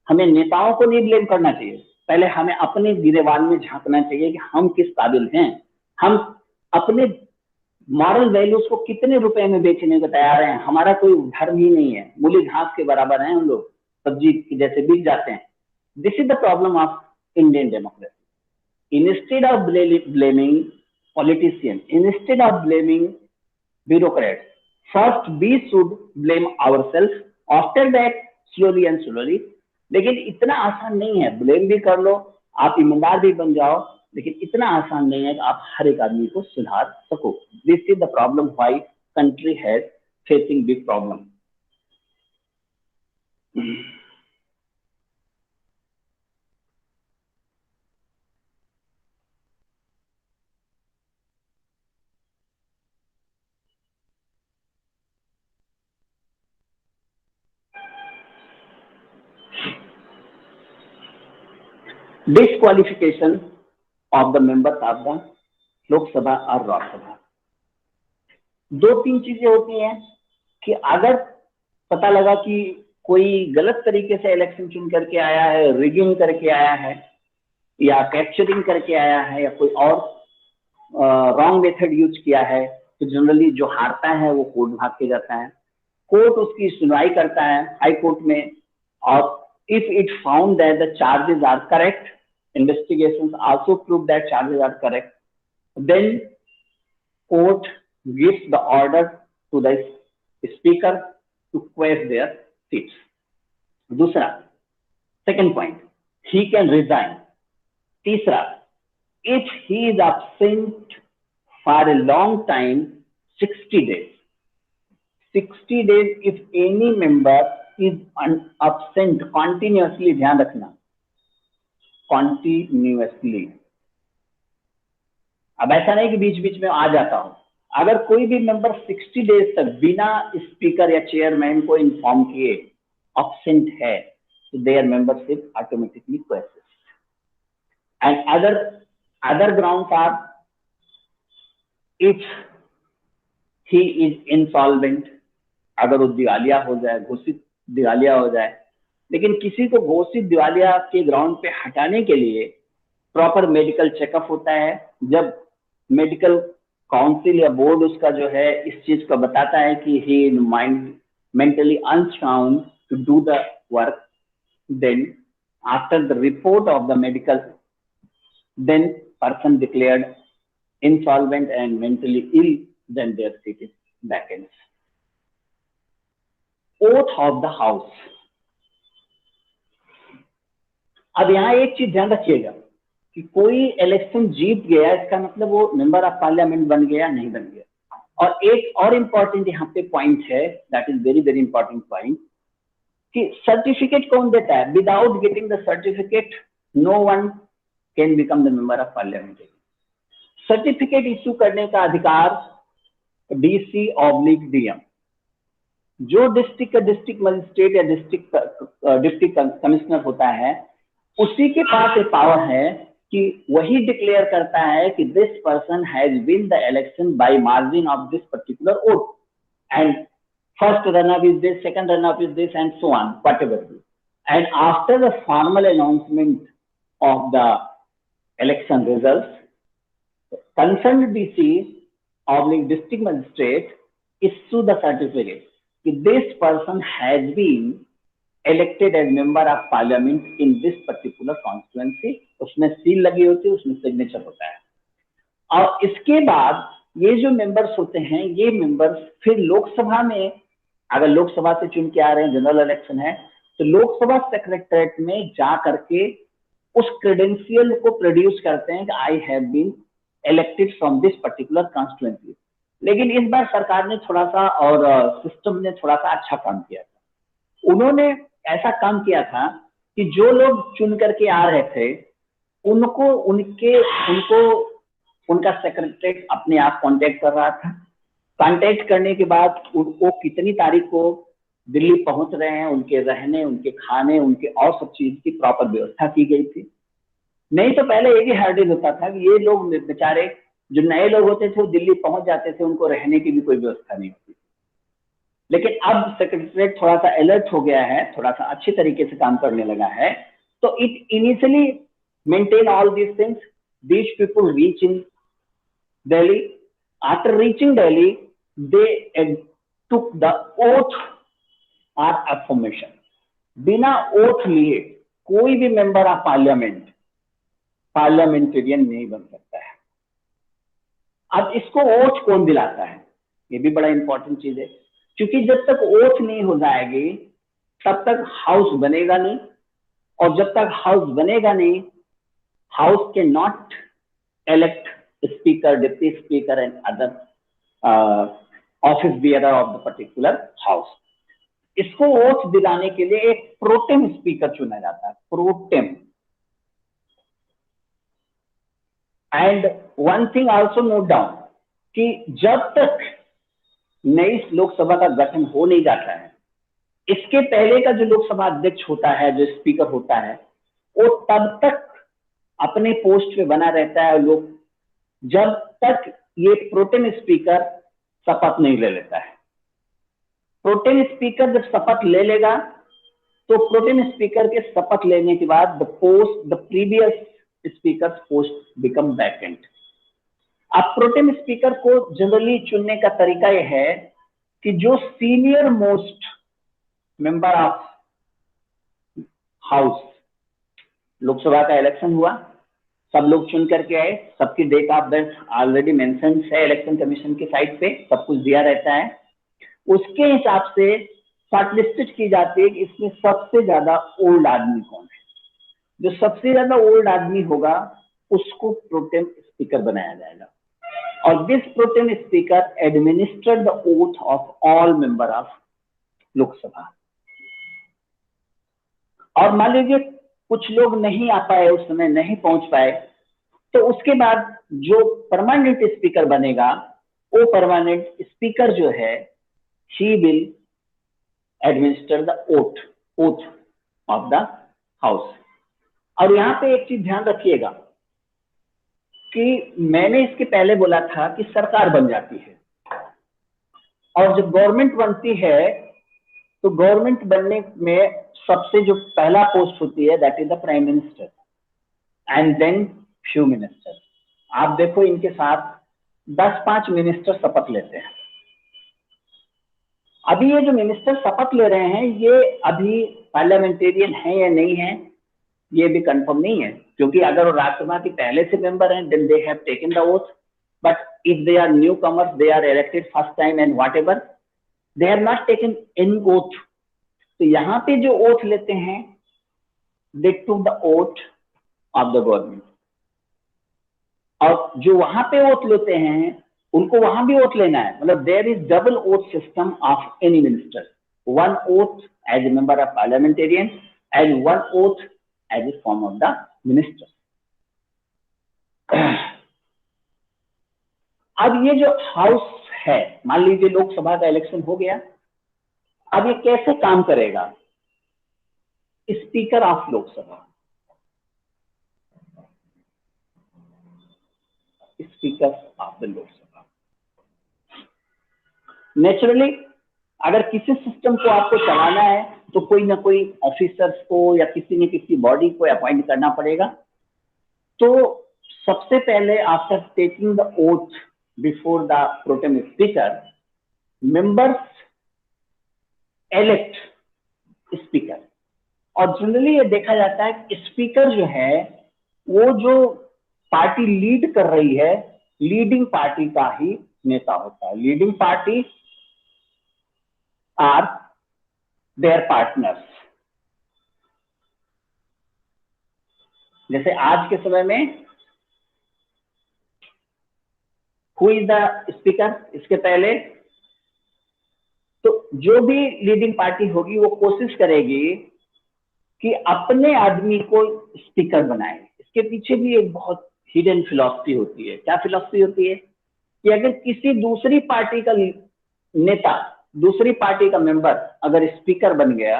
हमें नेताओं को नहीं ब्लेम करना चाहिए, पहले हमें अपने गिरेबान में झांकना चाहिए कि हम किस काबिल हैं, हम अपने मॉरल वैल्यूज को कितने रुपए में बेचने को तैयार हैं। हमारा कोई धर्म ही नहीं है, मूली घास के बराबर हैं हम लोग, सब्जी की जैसे बिक जाते हैं। This is the problem of Indian democracy. Instead of blaming politician, instead of blaming bureaucrats, first we should blame ourselves, after that slowly and slowly। लेकिन इतना आसान नहीं है, ब्लेम भी कर लो, आप ईमानदार भी बन जाओ, लेकिन इतना आसान नहीं है कि आप हर एक आदमी को सुधार सको। This is the problem why country has facing big problem. Disqualification of the members of the Lok Sabha और राज्यसभा। 2-3 चीजें होती हैं कि अगर पता लगा कि कोई गलत तरीके से इलेक्शन चुन करके आया है, रिगिंग करके आया है, या कैप्चरिंग करके आया है, या कोई और रॉन्ग मेथड यूज किया है, तो जनरली जो हारता है वो कोर्ट भाग के जाता है। कोर्ट उसकी सुनवाई करता है हाई कोर्ट में, और if it found that the charges are correct, investigations also prove that charges are correct, then court gives the order to the speaker to quash their seats। दूसरा, second point, he can resign। तीसरा, if he is absent for a long time, 60 days, 60 days if any member is absent continuously, ध्यान रखना, continuously. अब ऐसा नहीं कि बीच बीच में आ जाता हो, अगर कोई भी मेंबर 60 डेज तक बिना स्पीकर या चेयरमैन को इन्फॉर्म किए एब्सेंट है, तो their membership automatically question. And other grounds are if he is insolvent, अगर वो दिवालिया हो जाए, घोषित दिवालिया हो जाए। लेकिन किसी को घोषित दिवालिया के ग्राउंड पे हटाने के लिए प्रॉपर मेडिकल चेकअप होता है। जब मेडिकल काउंसिल या बोर्ड उसका जो है इस चीज को बताता है कि he mentally unsound to do the work, then after the report of the medical, then person declared insolvent and mentally ill, then their seat is vacant। Oath of the house। अब यहाँ एक चीज ध्यान रखिएगा कि कोई इलेक्शन जीत गया इसका मतलब वो मेंबर ऑफ पार्लियामेंट बन गया नहीं बन गया। और एक और इम्पोर्टेंट यहाँ पे पॉइंट है, that is very very important point, कि सर्टिफिकेट कौन देता है। Without getting the certificate no one can become the member of parliament. Certificate issue करने का अधिकार DC/DM, जो डिस्ट्रिक्ट का डिस्ट्रिक्ट मजिस्ट्रेट या डिस्ट्रिक्ट कमिश्नर होता है, उसी के पास एक पावर है कि वही डिक्लेयर करता है कि this person has win the election bye margin of this particular vote, and first run up is this, second run up is this, and so on, whatever. And after the formal announcement of the election results, concerned DC/district magistrate issue the certificate कि this person has been elected as member of parliament in this particular constituency। उसमें seal लगी होती है, उसमें signature होता है। और इसके बाद ये जो मेंबर्स होते हैं, ये मेंबर्स फिर लोकसभा में, अगर लोकसभा से चुन के आ रहे हैं, जनरल इलेक्शन है, तो लोकसभा सेक्रेटरीट में जा करके उस क्रेडेंशियल को प्रोड्यूस करते हैं कि I have been elected from this particular constituency. लेकिन इस बार सरकार ने थोड़ा सा और सिस्टम ने थोड़ा सा अच्छा काम किया था। उन्होंने ऐसा काम किया था कि जो लोग चुन करके आ रहे थे उनको उनका सेक्रेटरीट अपने आप कांटेक्ट कर रहा था। कांटेक्ट करने के बाद उनको कितनी तारीख को दिल्ली पहुंच रहे हैं, उनके रहने, उनके खाने, उनके और सब चीज की प्रॉपर व्यवस्था की गई थी। नहीं तो पहले एक ही हर्डिल होता था कि ये लोग बेचारे जो नए लोग होते थे वो दिल्ली पहुंच जाते थे, उनको रहने की भी कोई व्यवस्था नहीं होती। लेकिन अब सेक्रेटरीट थोड़ा सा अलर्ट हो गया है, थोड़ा सा अच्छी तरीके से काम करने लगा है। तो it initially maintain all these things, these people reach in Delhi. After reaching Delhi they took the oath or affirmation। बिना ओथ लिए कोई भी मेंबर ऑफ पार्लियामेंट पार्लियामेंटेरियन नहीं बन सकता है। अब इसको ओथ कौन दिलाता है, ये भी बड़ा इंपॉर्टेंट चीज है, क्योंकि जब तक ओथ नहीं हो जाएगी तब तक हाउस बनेगा नहीं, और जब तक हाउस बनेगा नहीं, हाउस के not elect speaker, deputy speaker and other office bearer of the particular house। इसको ओथ दिलाने के लिए एक प्रोटेम स्पीकर चुना जाता है, protem. And one thing also note down कि जब तक नई लोकसभा का गठन हो नहीं जाता है, इसके पहले का जो लोकसभा अध्यक्ष होता है, जो स्पीकर होता है, वो तब तक अपने पोस्ट पे बना रहता है, लोग जब तक ये प्रोटेम स्पीकर शपथ नहीं ले लेता है। प्रोटेम स्पीकर जब शपथ ले लेगा तो प्रोटेम स्पीकर के शपथ लेने के बाद the previous speaker post become vacant. अब प्रोटेम स्पीकर को जनरली चुनने का तरीका यह है कि जो senior most member of house, Lok Sabha का इलेक्शन हुआ, सब लोग चुन करके आए, सबकी date of birth already mention है इलेक्शन कमीशन की साइट पे, सब कुछ दिया रहता है। उसके हिसाब से शॉर्टलिस्टेड की जाती है कि इसमें सबसे ज्यादा ओल्ड आदमी कौन है। जो सबसे ज्यादा ओल्ड आदमी होगा उसको प्रोटेम स्पीकर बनाया जाएगा, और this protem speaker administer the oath of all member of Lok Sabha. और मान लीजिए कुछ लोग नहीं आ पाए, उस समय नहीं पहुंच पाए, तो उसके बाद जो परमानेंट स्पीकर बनेगा, वो परमानेंट स्पीकर जो है he will administer the oath of the house। और यहाँ पे एक चीज ध्यान रखिएगा कि मैंने इसके पहले बोला था कि सरकार बन जाती है, और जब गवर्नमेंट बनती है तो गवर्नमेंट बनने में सबसे जो पहला पोस्ट होती है that is the prime minister and then few minister. आप देखो इनके साथ 10-5 मिनिस्टर शपथ लेते हैं। अभी ये जो मिनिस्टर शपथ ले रहे हैं ये अभी पार्लियामेंटेरियन है या नहीं है ये भी कंफर्म नहीं है, क्योंकि अगर वो राज्यसभा के पहले से मेंबर हैं then they have taken the oath, but if they are newcomers, they are elected first time and whatever, they have not taken any oath. तो यहाँ पे जो ओथ लेते हैं they took the oath of the government, और जो वहां पे ओथ लेते हैं उनको वहां भी ओथ लेना है। मतलब there is double oath system of any minister, one oath as a member of parliamentarian and one oath as a form of the minister. अब ये जो हाउस है, मान लीजिए लोकसभा का इलेक्शन हो गया, अब ये कैसे काम करेगा? Speaker of Lok Sabha, speaker of the Lok Sabha. Naturally अगर किसी सिस्टम को आपको चलाना है तो कोई ना कोई ऑफिसर्स को या किसी न किसी बॉडी को अपॉइंट करना पड़ेगा। तो सबसे पहले after taking the oath before the protem speaker, members elect speaker. और जनरली ये देखा जाता है कि स्पीकर जो है वो जो पार्टी लीड कर रही है, लीडिंग पार्टी का ही नेता होता है। Leading party are their partners. जैसे आज के समय में हु इज द स्पीकर, इसके पहले तो जो भी लीडिंग पार्टी होगी वो कोशिश करेगी कि अपने आदमी को स्पीकर बनाए। इसके पीछे भी एक बहुत हिडन फिलॉसफी होती है। क्या फिलॉसफी होती है? कि अगर किसी दूसरी पार्टी का नेता दूसरी पार्टी का मेंबर अगर स्पीकर बन गया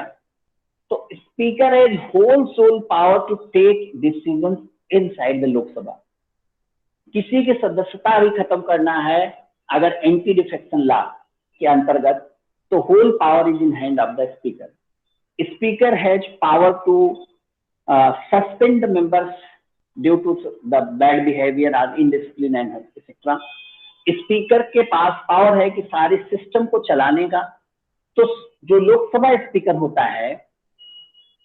तो speaker has whole sole power to take decisions inside the Lok Sabha. किसी की सदस्यता भी खत्म करना है अगर एंटी डिफेक्शन लॉ के अंतर्गत, तो whole power is in hand of the speaker. Speaker has power to suspend the members due to the bad behaviour और इनडिसिप्लिन एंड एक्सेट्रा। स्पीकर के पास पावर है कि सारे सिस्टम को चलाने का। तो जो लोकसभा स्पीकर होता है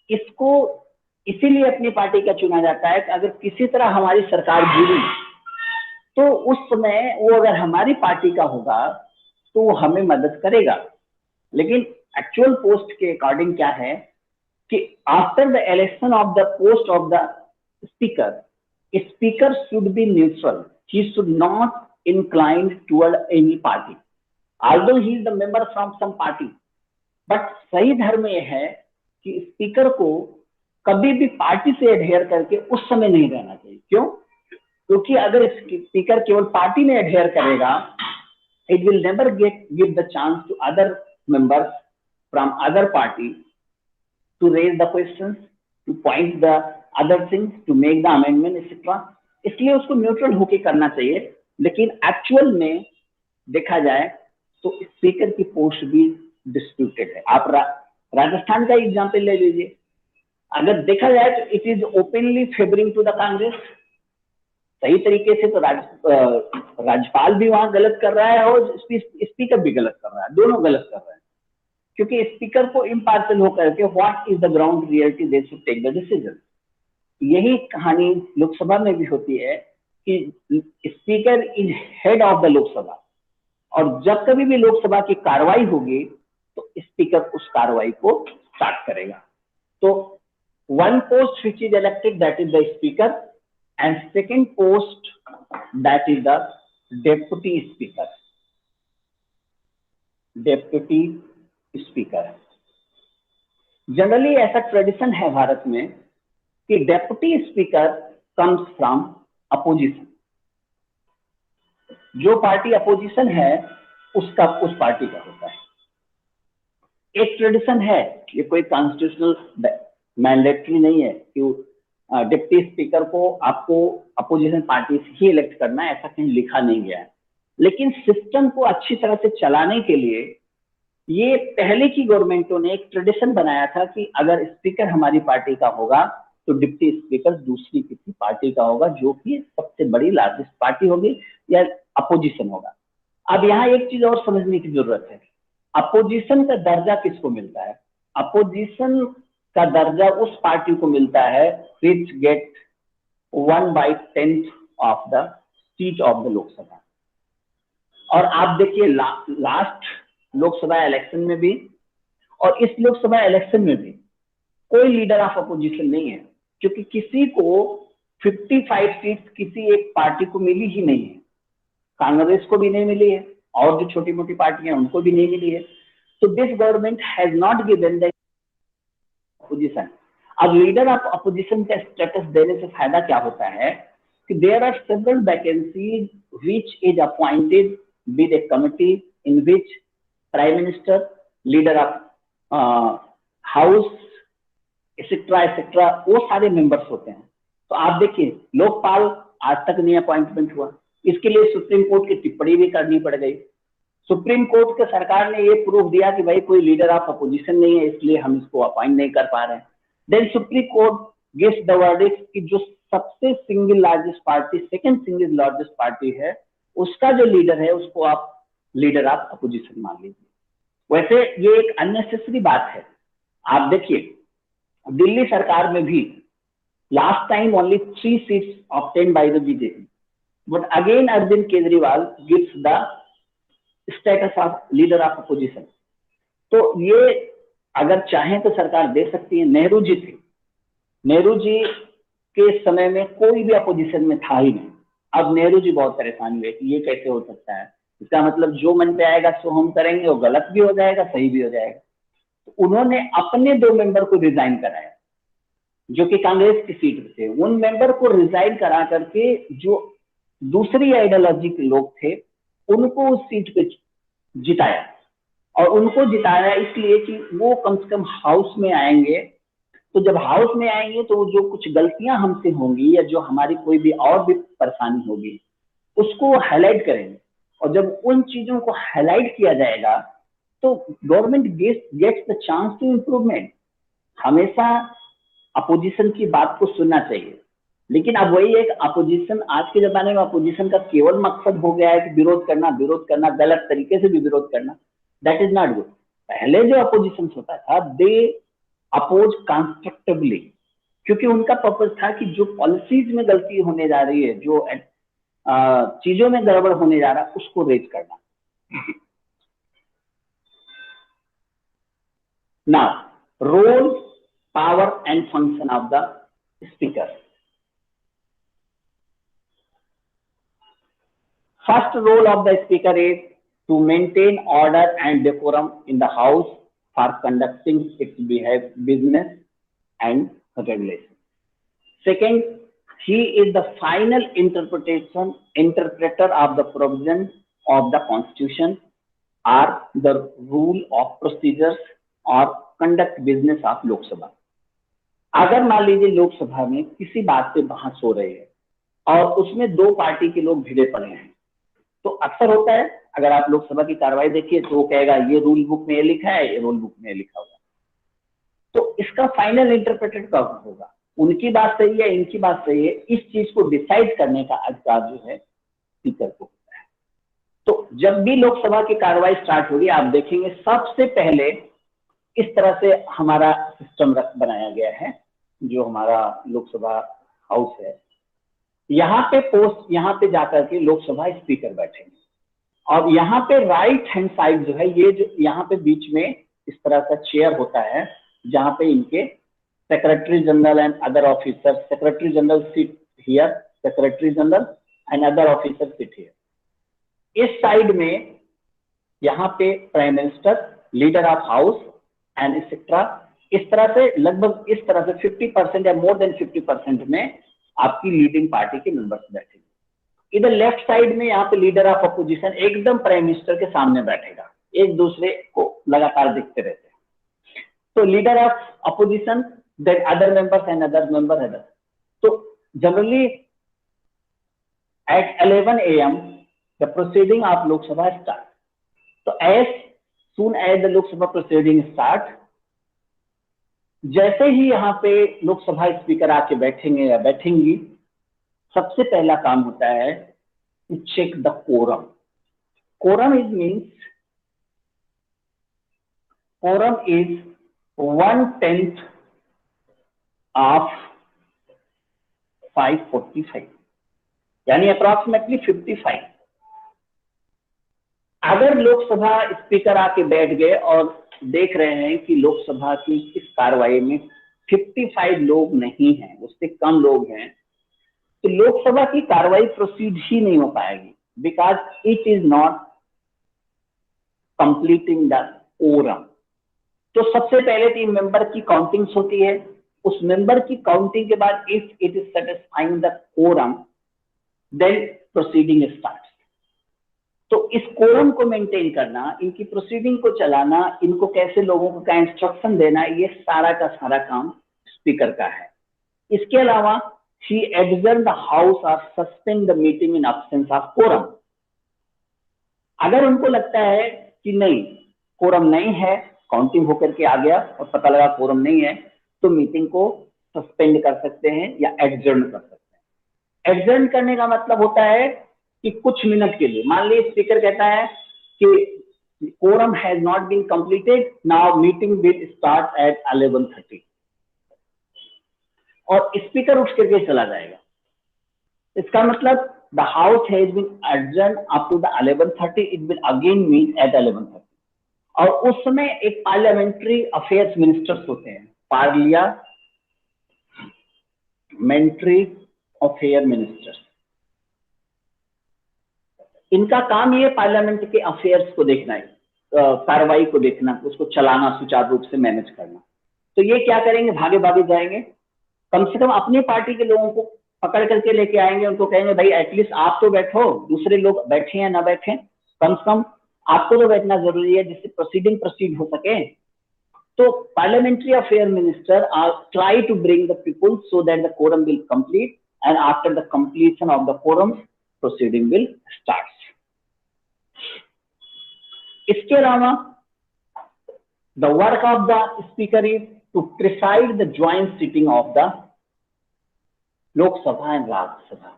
इसको इसीलिए अपनी पार्टी का चुना जाता है कि अगर किसी तरह हमारी सरकार गिरी तो उस समय वो अगर हमारी पार्टी का होगा तो वो हमें मदद करेगा। लेकिन एक्चुअल पोस्ट के अकॉर्डिंग क्या है कि after the election of the post of the speaker, speaker should be neutral, he should not inclined toward any party although he is the member from some party। But सही धर्म यह है कि speaker को कभी भी पार्टी से adhere करके उस समय नहीं रहना चाहिए। क्यों? क्योंकि अगर स्पीकर केवल पार्टी में एडहेयर करेगा, it will never give the chance to other members from other party to raise the questions, to point the other things, to make the amendment etc। इसलिए उसको न्यूट्रल होके करना चाहिए। लेकिन एक्चुअल में देखा जाए तो स्पीकर की पोस्ट भी डिस्प्यूटेड है। आप राजस्थान का एग्जांपल ले लीजिए। अगर देखा जाए तो it is openly favouring to the Congress. सही तरीके से तो राज्यपाल भी वहां गलत कर रहा है और स्पीकर भी गलत कर रहा है, दोनों गलत कर रहे हैं। क्योंकि स्पीकर को इम्पार्शियल होकर के what is the ground reality they should take the decision. यही कहानी लोकसभा में भी होती है कि speaker is head of the Lok Sabha, और जब कभी भी लोकसभा की कार्रवाई होगी तो स्पीकर उस कार्रवाई को स्टार्ट करेगा। तो one post which is elected that is the speaker, and second post that is the deputy speaker. Deputy speaker generally ऐसा ट्रेडिशन है भारत में कि deputy speaker comes from opposition. जो पार्टी अपोजिशन है उसका उस पार्टी का होता है। एक ट्रेडिशन है, ये कोई कॉन्स्टिट्यूशनल मैंडेटरी नहीं है कि डिप्टी स्पीकर को आपको अपोजिशन पार्टी से ही इलेक्ट करना है, ऐसा कहीं लिखा नहीं गया है। लेकिन सिस्टम को अच्छी तरह से चलाने के लिए ये पहले की गवर्नमेंटों ने एक ट्रेडिशन बनाया था कि अगर स्पीकर हमारी पार्टी का होगा तो डिप्टी स्पीकर दूसरी किसी पार्टी का होगा, जो कि सबसे बड़ी लार्जेस्ट पार्टी होगी या अपोजिशन होगा। अब यहाँ एक चीज और समझने की जरूरत है, अपोजिशन का दर्जा किसको मिलता है? अपोजिशन का दर्जा उस पार्टी को मिलता है which get 1/10 of the seat of the Lok Sabha. और आप देखिए लास्ट लोकसभा इलेक्शन में भी और इस लोकसभा इलेक्शन में भी कोई लीडर ऑफ अपोजिशन नहीं है, क्योंकि किसी को 55 सीट किसी एक पार्टी को मिली ही नहीं है। कांग्रेस को भी नहीं मिली है और जो छोटी मोटी पार्टियां उनको भी नहीं मिली है। तो this government has not given the opposition. अब लीडर ऑफ अपोजिशन का स्टेटस देने से फायदा क्या होता है कि there are several vacancies which is appointed with a committee in which prime minister, leader of house etcetera etcetera वो सारे मेंबर्स होते हैं। तो आप देखिए लोकपाल आज तक नहीं अपॉइंटमेंट हुआ, इसके लिए सुप्रीम कोर्ट की टिप्पणी भी करनी पड़ गई। सुप्रीम कोर्ट के सरकार ने ये प्रूफ दिया कि भाई कोई लीडर ऑफ अपोजिशन नहीं है, इसलिए हम इसको अपॉइंट नहीं कर पा रहे हैं। Then supreme court gives the verdict कि जो सबसे single largest party, second single largest party है, उसका जो लीडर है उसको आप लीडर ऑफ अपोजिशन मान लीजिए। वैसे ये एक अननेसेसरी बात है। आप देखिए दिल्ली सरकार में भी last time only 3 seats obtained by the BJP, but again Arvind Kejriwal gives the status of leader of opposition. तो ये अगर चाहें तो सरकार दे सकती है। नेहरू जी थे, नेहरू जी के समय में कोई भी अपोजिशन में था ही नहीं। अब नेहरू जी बहुत परेशान हुए कि ये कैसे हो सकता है, इसका मतलब जो मन पे आएगा सो हम करेंगे, वो गलत भी हो जाएगा सही भी हो जाएगा। तो उन्होंने अपने 2 मेंबर को रिजाइन कराया जो कि कांग्रेस की सीट पे थे। उन मेंबर को रिजाइन करा करके जो दूसरी आइडियोलॉजी के लोग थे उनको उस सीट पे जिताया और उनको जिताया इसलिए कि वो कम से कम हाउस में आएंगे। तो जब हाउस में आएंगे तो जो कुछ गलतियां हमसे होंगी या जो हमारी कोई भी और भी परेशानी होगी उसको हाईलाइट करेंगे, और जब उन चीजों को हाईलाइट किया जाएगा तो government gets the chance to improvement. हमेशा अपोजिशन की बात को सुनना चाहिए, लेकिन अब वही एक अपोजिशन, आज के जमाने में अपोजिशन का केवल मकसद हो गया है कि विरोध करना गलत तरीके से भी विरोध करना। That is not good. पहले जो अपोजिशन होता था दे अपोज कंस्ट्रक्टिवली, क्योंकि उनका पर्पज था कि जो पॉलिसीज में गलती होने जा रही है, जो चीजों में गड़बड़ होने जा रहा है उसको रेज करना। Now role, power and function of the speaker. First role of the speaker is to maintain order and decorum in the house for conducting its business and regulation. Second, he is the final interpreter of the provision of the constitution or the rule of procedures or conduct business of Lok Sabha. अगर मान लीजिए लोकसभा में किसी बात पे बहस हो रही है और उसमें दो पार्टी के लोग भिड़े पड़े हैं, तो अक्सर होता है अगर आप लोकसभा की कार्रवाई देखिए तो वो कहेगा ये रूल बुक में ये लिखा है, ये रूल बुक में लिखा होगा। तो इसका फाइनल इंटरप्रेटेड कब होगा? उनकी बात सही है, इनकी बात सही है, इस चीज को डिसाइड करने का अधिकार जो है स्पीकर को होता है। तो जब भी लोकसभा की कार्रवाई स्टार्ट होगी आप देखेंगे सबसे पहले इस तरह से हमारा सिस्टम बनाया गया है। जो हमारा लोकसभा हाउस है, यहाँ पे जाकर के लोकसभा स्पीकर बैठेंगे, और यहाँ पे राइट हैंड साइड जो है, ये जो यहाँ पे बीच में इस तरह का चेयर होता है जहाँ पे इनके secretary general and other officer, secretary general sit here, secretary general and other officer sit here. इस साइड में यहाँ पे prime minister, leader of house and etcetera, इस तरह से लगभग इस तरह से 50% या मोर देन 50% में आपकी लीडिंग पार्टी के मेंबर्स बैठेंगे। इधर लेफ्ट साइड में यहाँ पे लीडर ऑफ अपोजिशन एकदम प्राइम मिनिस्टर के सामने बैठेगा, एक दूसरे को लगातार देखते रहते हैं। तो leader of opposition, then other members and other member other. तो generally at 11 AM the proceeding of Lok Sabha start. तो as soon as the Lok Sabha proceeding start, जैसे ही यहाँ पे लोकसभा स्पीकर आके बैठेंगे या बैठेंगी, सबसे पहला काम होता है to check the quorum. Quorum is 1/10 of 545, यानी अप्रॉक्सीमेटली 55। अगर लोकसभा स्पीकर आके बैठ गए और देख रहे हैं कि लोकसभा की इस कार्रवाई में 55 लोग नहीं हैं, उससे कम लोग हैं, तो लोकसभा की कार्रवाई प्रोसीड ही नहीं हो पाएगी, because it is not completing the quorum. तो सबसे पहले 3 मेंबर की काउंटिंग होती है, उस मेंबर की काउंटिंग के बाद if it is satisfying the quorum then proceeding start. तो इस कोरम को मेंटेन करना, इनकी प्रोसीडिंग को चलाना, इनको कैसे लोगों को क्या इंस्ट्रक्शन देना, ये सारा का सारा काम स्पीकर का है। इसके अलावा he adjourn the house or suspend the meeting in absence of quorum। अगर उनको लगता है कि नहीं कोरम नहीं है, काउंटिंग होकर के आ गया और पता लगा कोरम नहीं है, तो मीटिंग को सस्पेंड कर सकते हैं या एडजर्न कर सकते हैं। एडजर्न करने का मतलब होता है कि कुछ मिनट के लिए, मान लीजिए स्पीकर कहता है कि quorum has not been completed, now meeting will start at 11:30, और स्पीकर उठ करके चला जाएगा। इसका मतलब the house has been adjourn up to the 11:30, it will again meet at 11:30। और उस समय एक पार्लियामेंट्री अफेयर्स मिनिस्टर्स होते हैं, पार्लियामेंट्री अफेयर मिनिस्टर्स। इनका काम ये पार्लियामेंट के अफेयर्स को देखना है, कार्रवाई को देखना, उसको चलाना, सुचारू रूप से मैनेज करना। तो ये क्या करेंगे, भागे भागे जाएंगे, कम से कम अपनी पार्टी के लोगों को पकड़ करके लेके आएंगे, उनको कहेंगे भाई एटलीस्ट आप तो बैठो, दूसरे लोग बैठे या ना बैठे, कम से कम आपको तो बैठना जरूरी है जिससे प्रोसीडिंग प्रोसीड हो सके। तो parliamentary affair minister are try to bring the people so that the quorum will complete, and after the completion of the quorum proceeding will start. इसके अलावा the work of the speaker is to preside the joint sitting of the Lok Sabha and Rajya Sabha.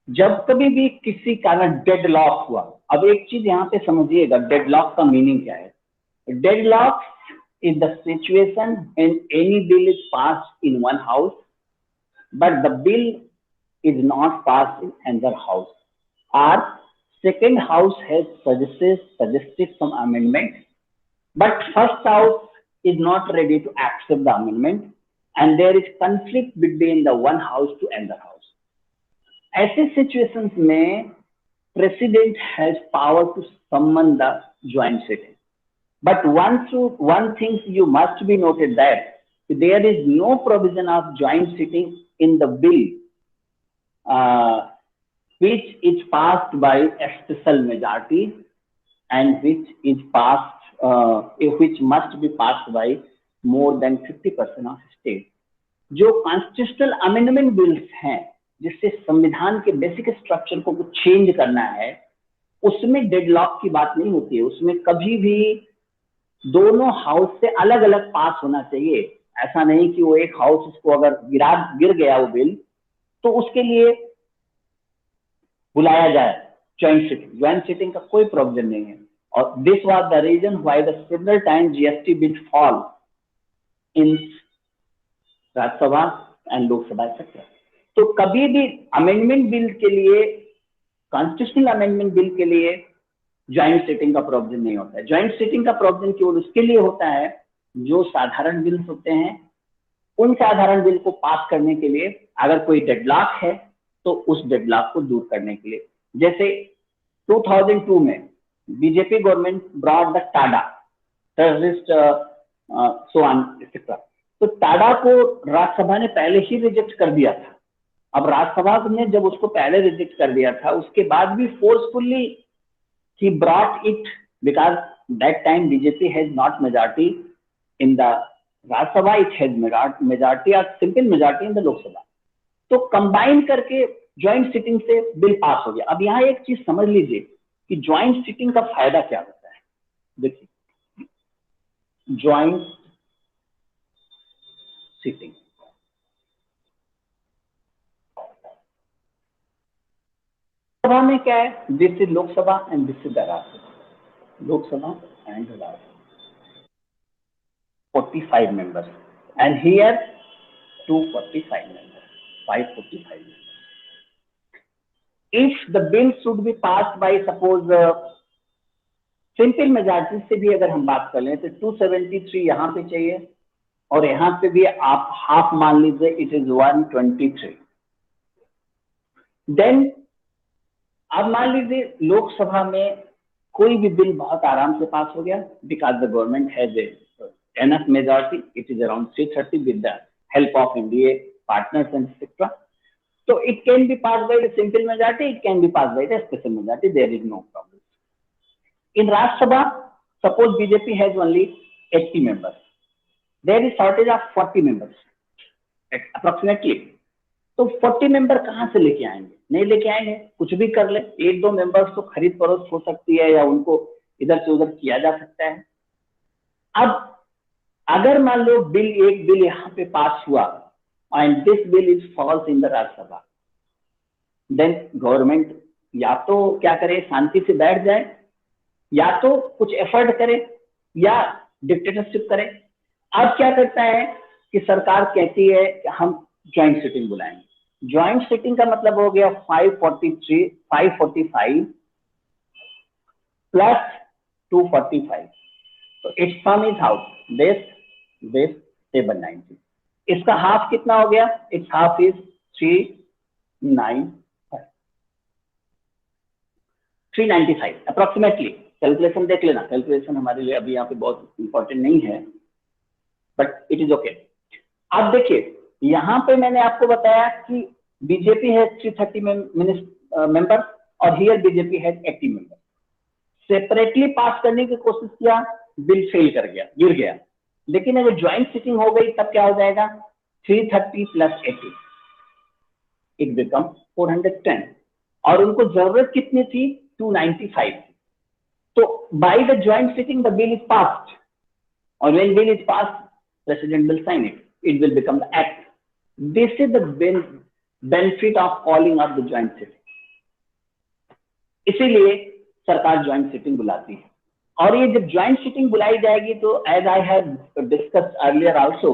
जब कभी भी किसी कारण deadlock हुआ, अब एक चीज यहाँ पे समझिएगा, डेडलॉक का मीनिंग क्या है। Deadlock is the situation when any bill is passed in one house but the bill is not passed in another house, or second house has suggested some amendment but first house is not ready to accept the amendment and there is conflict between the one house to another house. ऐसे situations में president has power to summon the joint sitting. But one thing you must be noted that there is no provision of joint sitting in the bill which is passed by a special majority and which is passed which must be passed by more than 50% of state. जो constitutional amendment bills हैं जिससे संविधान के basic structure को कुछ change करना है, उसमें डेडलॉक की बात नहीं होती है। उसमें कभी भी दोनों हाउस से अलग अलग पास होना चाहिए। ऐसा नहीं कि वो एक हाउस उसको अगर गिर गया वो बिल तो उसके लिए बुलाया जाए ज्वाइंट सिटिंग। ज्वाइंट सिटिंग का कोई प्रॉब्लम नहीं है। और this was the reason why the several time GST bill fall in Rajya Sabha and Lok Sabha sector. तो कभी भी अमेंडमेंट बिल के लिए, कॉन्स्टिट्यूशनल अमेंडमेंट बिल के लिए ज्वाइंट सिटिंग का प्रॉब्लम नहीं होता है। ज्वाइंट सिटिंग का प्रॉब्लम केवल उसके लिए होता है जो साधारण बिल्स होते हैं। उन साधारण बिल को पास करने के लिए अगर कोई डेडलॉक है तो उस डेडलॉक को दूर करने के लिए, जैसे 2002 में BJP government brought the Tada terrorist so on etcetera. तो टाडा को राज्यसभा ने पहले ही रिजेक्ट कर दिया था। अब राज्यसभा ने जब उसको पहले रिजेक्ट कर दिया था, उसके बाद भी forcefully he brought it because that time BJP has not majority in the Rajya Sabha, it has majority or simple majority in the Lok Sabha. तो कंबाइन करके ज्वाइंट सिटिंग से बिल पास हो गया। अब यहाँ एक चीज समझ लीजिए कि ज्वाइंट सिटिंग का फायदा क्या होता है। देखिए, ज्वाइंट सिटिंग सभा में क्या है, this is Lok Sabha and this is Rajya Sabha. Lok Sabha and Rajya Sabha 45 members and here 245 members, 545 members. If the bill should be passed by suppose simple majority से भी अगर हम बात कर लें तो 273 यहाँ पे चाहिए और यहाँ पे भी आप हाफ मान लीजिए, इट इज 123। देन अब मान लीजिए लोकसभा में कोई भी बिल बहुत आराम से पास हो गया because the government has enough majority, it is around 330 with the help of NDA partners and etcetera. तो it can be pass by the simple majority, it can be pass by the special majority, there is no problem. In Rajya Sabha, suppose BJP has only 80 members, there is shortage of 40 members approximately। तो 40 member कहाँ से लेके आएंगे? नहीं लेके आएंगे, कुछ भी कर ले, एक दो मेंबर्स तो खरीद फरोख्त हो सकती है या उनको इधर से उधर किया जा सकता है। अब अगर मान लो एक बिल यहाँ पे पास हुआ and this bill is falls in the Rajya Sabha, then government या तो क्या करे, शांति से बैठ जाए, या तो कुछ एफर्ट करे या डिक्टेटरशिप करे। अब क्या करता है कि सरकार कहती है कि हम ज्वाइंट सिटिंग बुलाएंगे। ज्वाइंट सिटिंग का मतलब हो गया 545 प्लस 245, तो it's some is how this 790। इसका हाफ कितना हो गया? It's half is 395 approximately. Calculation देख लेना, कैलकुलेशन हमारे लिए अभी यहाँ पे बहुत इंपॉर्टेंट नहीं है, बट इट इज ओके। अब देखिए, यहाँ पे मैंने आपको बताया कि बीजेपी है 330 मेंबर्स और हियर बीजेपी है 80 मेंबर्स। सेपरेटली पास करने की कोशिश किया, बिल फेल कर गया, गिर गया। लेकिन अगर ज्वाइंट सिटिंग हो गई तब क्या हो जाएगा, 330 प्लस 80 इट बिकम 410, और उनको जरूरत कितनी थी, 295 थी। तो by the joint sitting the bill is passed, और when bill is passed president will sign it, it will become the act. This is the benefit of calling up the joint sitting. इसीलिए सरकार joint sitting बुलाती है। और ये जब joint sitting बुलाई जाएगी तो as I have discuss earlier also,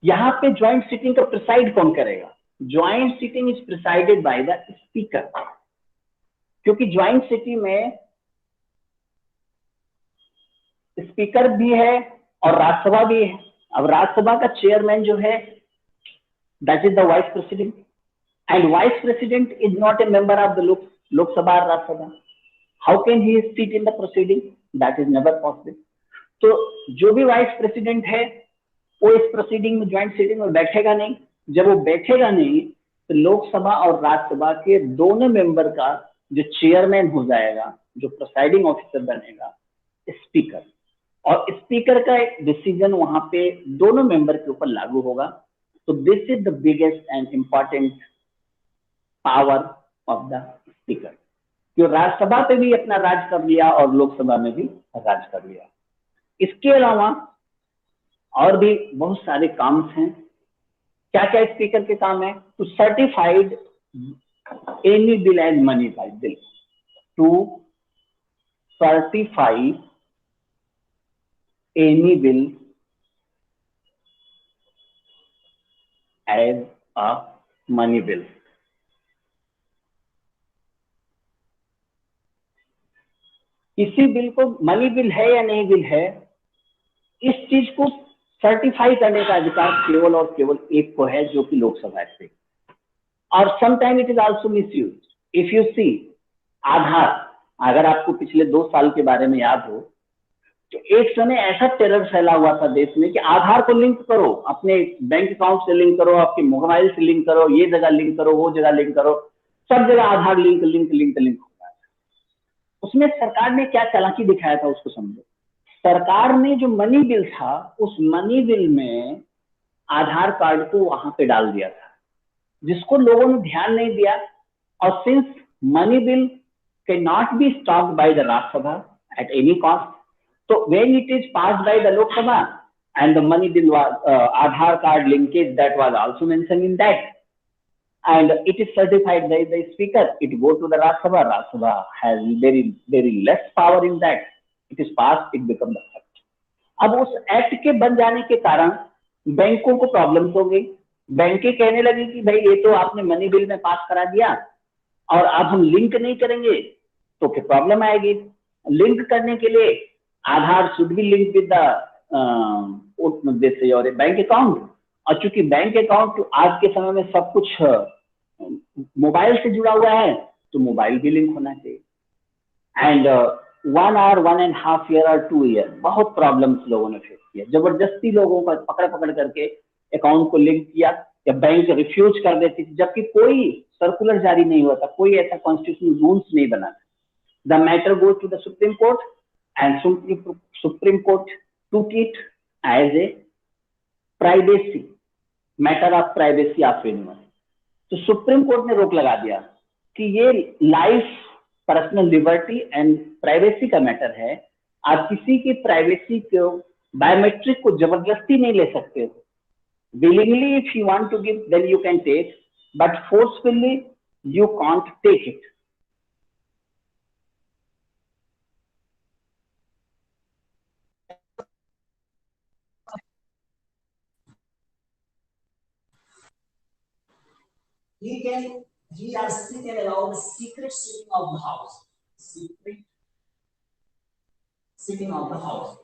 यहाँ पे ज्वाइंट सिटिंग का प्रिसाइड कौन करेगा, joint sitting is presided by the speaker, क्योंकि ज्वाइंट सिटिंग में स्पीकर भी है और राज्यसभा भी है। अब राज्यसभा का चेयरमैन जो है that is the vice president, and vice president is not a member of the Lok Sabha और Rajya Sabha. How can he sit in the proceeding, that is never possible. तो जो भी वाइस प्रेसिडेंट है वो इस प्रोसीडिंग में ज्वाइंट सिटिंग में बैठेगा नहीं। जब वो बैठेगा नहीं तो लोकसभा और राज्यसभा के दोनों मेंबर का जो चेयरमैन हो जाएगा, जो प्रिसाइडिंग ऑफिसर बनेगा, स्पीकर, और स्पीकर का डिसीजन वहां पे दोनों मेंबर के ऊपर लागू होगा। तो this is the biggest and important power of the speaker, जो राज्यसभा पे भी अपना राज कर लिया और लोकसभा में भी राज कर लिया। इसके अलावा और भी बहुत सारे काम हैं। क्या क्या स्पीकर के काम है, to certified any bill as money by bill, to certify any bill as a money bill. किसी बिल को मनी बिल है या नहीं बिल है, इस चीज को सर्टिफाई करने का अधिकार केवल और केवल एक को है, जो कि लोकसभा है। और sometime it is also misuse. If you see Aadhaar, अगर आपको पिछले 2 साल के बारे में याद हो तो एक समय ऐसा टेरर फैला हुआ था देश में कि आधार को लिंक करो, अपने बैंक अकाउंट से लिंक करो, आपके मोबाइल से लिंक करो, ये जगह लिंक करो, वो जगह लिंक करो, सब जगह आधार लिंक लिंक लिंक लिंक हो रहा है। उसमें सरकार ने क्या चालाकी दिखाया था उसको समझो। सरकार ने जो मनी बिल था, उस मनी बिल में आधार कार्ड को वहां पे डाल दिया था, जिसको लोगों ने ध्यान नहीं दिया। और since money bill can not be stopped by the Rajya Sabha at any cost, so when it is passed by the Lok Sabha and the money bill was Aadhaar card linkage that was also mentioned in that, and it is certified by the speaker, it go to the Rajya Sabha. Rajya Sabha has very less power in that. It is passed, it becomes the act. अब उस act के बन जाने के कारण बैंकों को problems हो गई। बैंकें कहने लगी कि भाई ये तो आपने मनी बिल में पास करा दिया और अब हम लिंक नहीं करेंगे तो फिर प्रॉब्लम आएगी। लिंक करने के लिए Aadhaar should be link with the your bank account, और चूंकि बैंक अकाउंट आज के समय में सब कुछ मोबाइल से जुड़ा हुआ है तो मोबाइल भी लिंक होना चाहिए। एंड 1 आवर 1.5 ईयर और 2 ईयर बहुत प्रॉब्लम्स लोगों ने फेस किया। जबरदस्ती लोगों को पकड़ पकड़ करके अकाउंट को लिंक किया, या बैंक रिफ्यूज कर देती थी, जबकि कोई सर्कुलर जारी नहीं हुआ था, कोई ऐसा कॉन्स्टिट्यूशनल रूल्स नहीं बना था। The matter goes to the supreme court and Supreme Court took it as a privacy matter of privacy of anyone. तो सुप्रीम कोर्ट ने रोक लगा दिया कि ये life, personal liberty and privacy का मैटर है। आप किसी की प्राइवेसी को, बायोमेट्रिक को जबरदस्ती नहीं ले सकते हो। willingly if you want to give then you can take, but forcefully you can't take it. He also can allow the secret sitting of the house. Secret sitting of the house.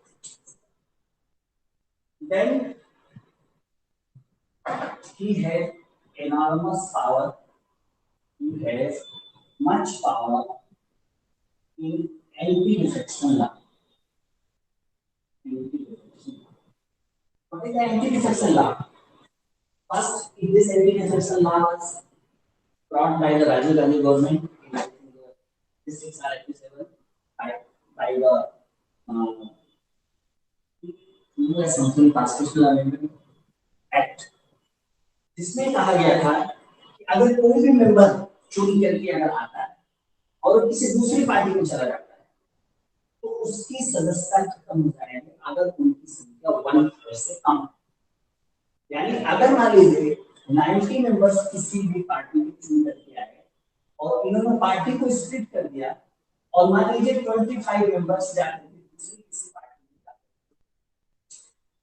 Then he has enormous power. He has much power in anti-defection law. What is the anti-defection law? First, if this anti-defection law was brought by the Rajiv Gandhi government in 1986 or 87, by the US Something Constitutional Amendment Act, जिसमें कहा गया था कि अगर कोई भी member चोरी करके अगर आता है और किसी दूसरी पार्टी में चला जाता है तो उसकी सदस्यता खत्म हो जाएगी अगर उनकी संख्या 1/3 से कम है। यानी अगर मान लीजिए 90 मेंबर्स किसी भी पार्टी में चुन करके आए और इन्होंने पार्टी को स्प्लिट कर दिया और मान लीजिए 25 मेंबर्स जाकर दूसरी किसी पार्टी में जाते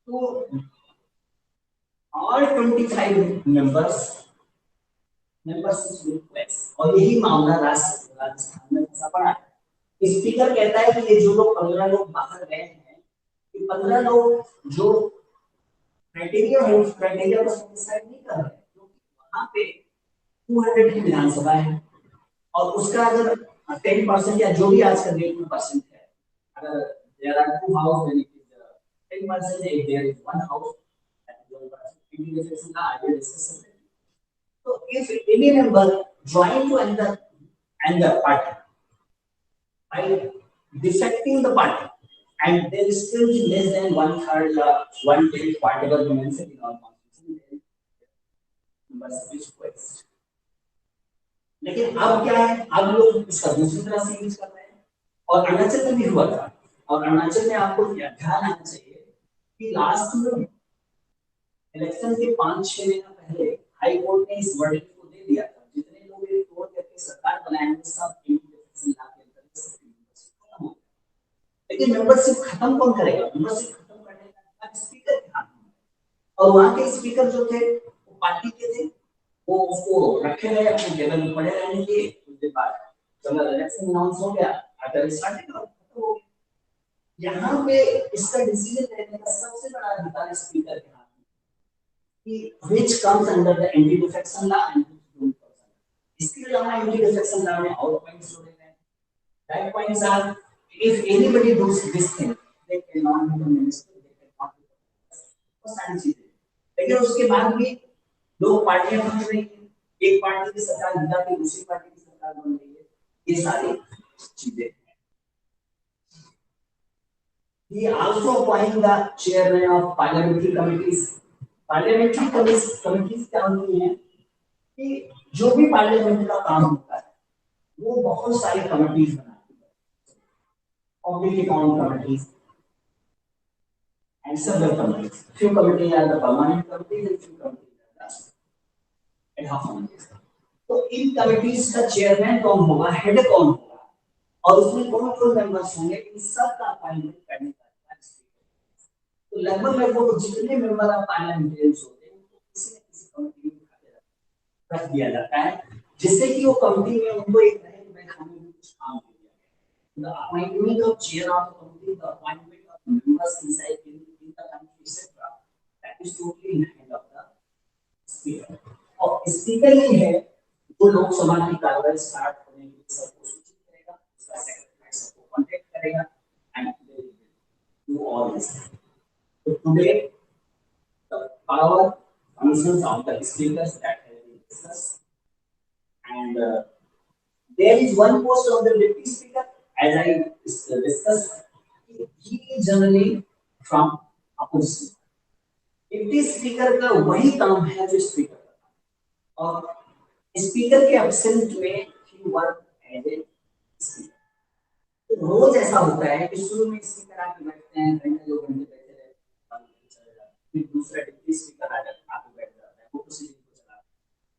तो और 25 मेंबर्स और यही मामला राजस्थान में ऐसा पड़ा है। स्पीकर कहता है कि ये जो लोग 15 लोग बाहर गए हैं ये 15 लोग जो क्राइटेरिया है उस क्राइटेरिया को सैटिस्फाई नहीं कर रहे क्योंकि वहां पे 200 की विधानसभा है और उसका अगर 10% या जो भी आज का डेट में परसेंट है, अगर there are 2 house then it is 10%, if there is 1 house that is 1%, individuals na I will discuss it. So if any member join to another party by defecting the party and there is still less than 1/3 or 1/10 whatever we mentioned in our constitution, members is request. लेकिन अब क्या है, अब लोग इसका दूसरी तरह से यूज कर रहे हैं और अरुणाचल में भी हुआ था और अरुणाचल में आपको ध्यान आना चाहिए कि लास्ट में इलेक्शन के 5-6 महीना पहले हाई कोर्ट ने इस वर्डिक्ट को दे दिया था जितने लोग ये तोड़ करके सरकार बनाएंगे सब इलेक्शन ला के अंदर खत्म हो। लेकिन मेंबरशिप खत्म कौन करेगा? मेंबरशिप खत्म करने का स्पीकर के हाथ में और वहां के स्पीकर जो थे वो पार्टी के थे, वो उसको रखे रहे अपने टेबल में पड़े रहने के। उसके बाद चलो इलेक्शन अनाउंस हो गया, अगर स्टार्ट हो तो यहाँ पे इसका डिसीजन लेने का सबसे बड़ा अधिकार स्पीकर के हाथ में कि which comes under the anti defection law and don't person. इसके अलावा anti defection law में और पॉइंट्स जोड़े गए हैं। That points are if anybody does this thing they cannot be the minister, they cannot be वो सारी चीजें। लेकिन उसके बाद भी लोग पार्टियां बन रही हैं, एक पार्टी की सरकार गिरा के दूसरी पार्टी की सरकार बन रही है, ये सारी चीजें। He also appoint the chairman of parliamentary committees. Parliamentary committees क्या होती हैं कि जो भी पार्लियामेंट का काम होता है वो बहुत सारी कमिटीज बनाती है, public account committees and several committees. Few committees are the permanent committees and few committees are the ad hoc committees. तो इन कमिटीज का चेयरमैन कौन होगा, हेड कौन होगा और उसमें कौन कौन मेंबर्स होंगे, इन सब का अपॉइंटमेंट करने का तो लगभग जितने मेंबर ऑफ पार्लियामेंटेरियंस होते हैं उनको किसी न किसी कमिटी में रख दिया जाता है जिससे कि वो कमिटी में उनको एक रहे कि भाई हमें कुछ काम दिया गया। The appointment of chair of the committee, the appointment of members inside in the committee, etc. That is totally in the hand of the speaker. और स्पीकर ही है जो लोकसभा की कार्रवाई स्टार्ट होने के लिए सबको सूचित करेगा, उसका सेक्रेटरी सबको कांटेक्ट करेगा and they will do all this. So today the power functions of the speakers that have been discussed and there is one post of the deputy speaker as I discussed. He is generally from opposition. Deputy speaker का वही काम है जो speaker करता है और speaker के absent में ही वर्क एज ए स्पीकर। तो रोज ऐसा होता है कि शुरू में स्पीकर आके बैठते हैं, घंटे 2 घंटे बैठे रहते हैं, फिर दूसरा डिप्टी स्पीकर आ जाता है, आके बैठ जाता है, वो प्रोसीजर को चलाता है।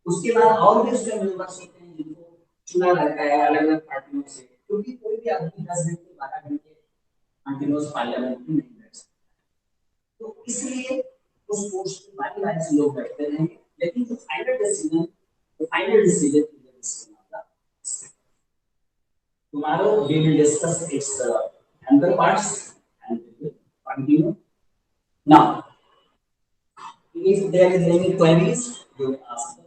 उसके बाद और भी उसके मेंबर्स होते हैं जिनको चुना रहता है अलग-अलग पार्टियों से, क्योंकि कोई भी आदमी 10 घंटे 12 घंटे कंटिन्यूअस पार्लियामेंट में नहीं बैठ सकता। तो इसलिए उस पोस्ट पे बारी-बारी से लोग बैठते रहेंगे, लेकिन जो final decision is the decision of the speaker. Tomorrow we will discuss its another parts and we will continue. Now, if there is any queries, you may ask.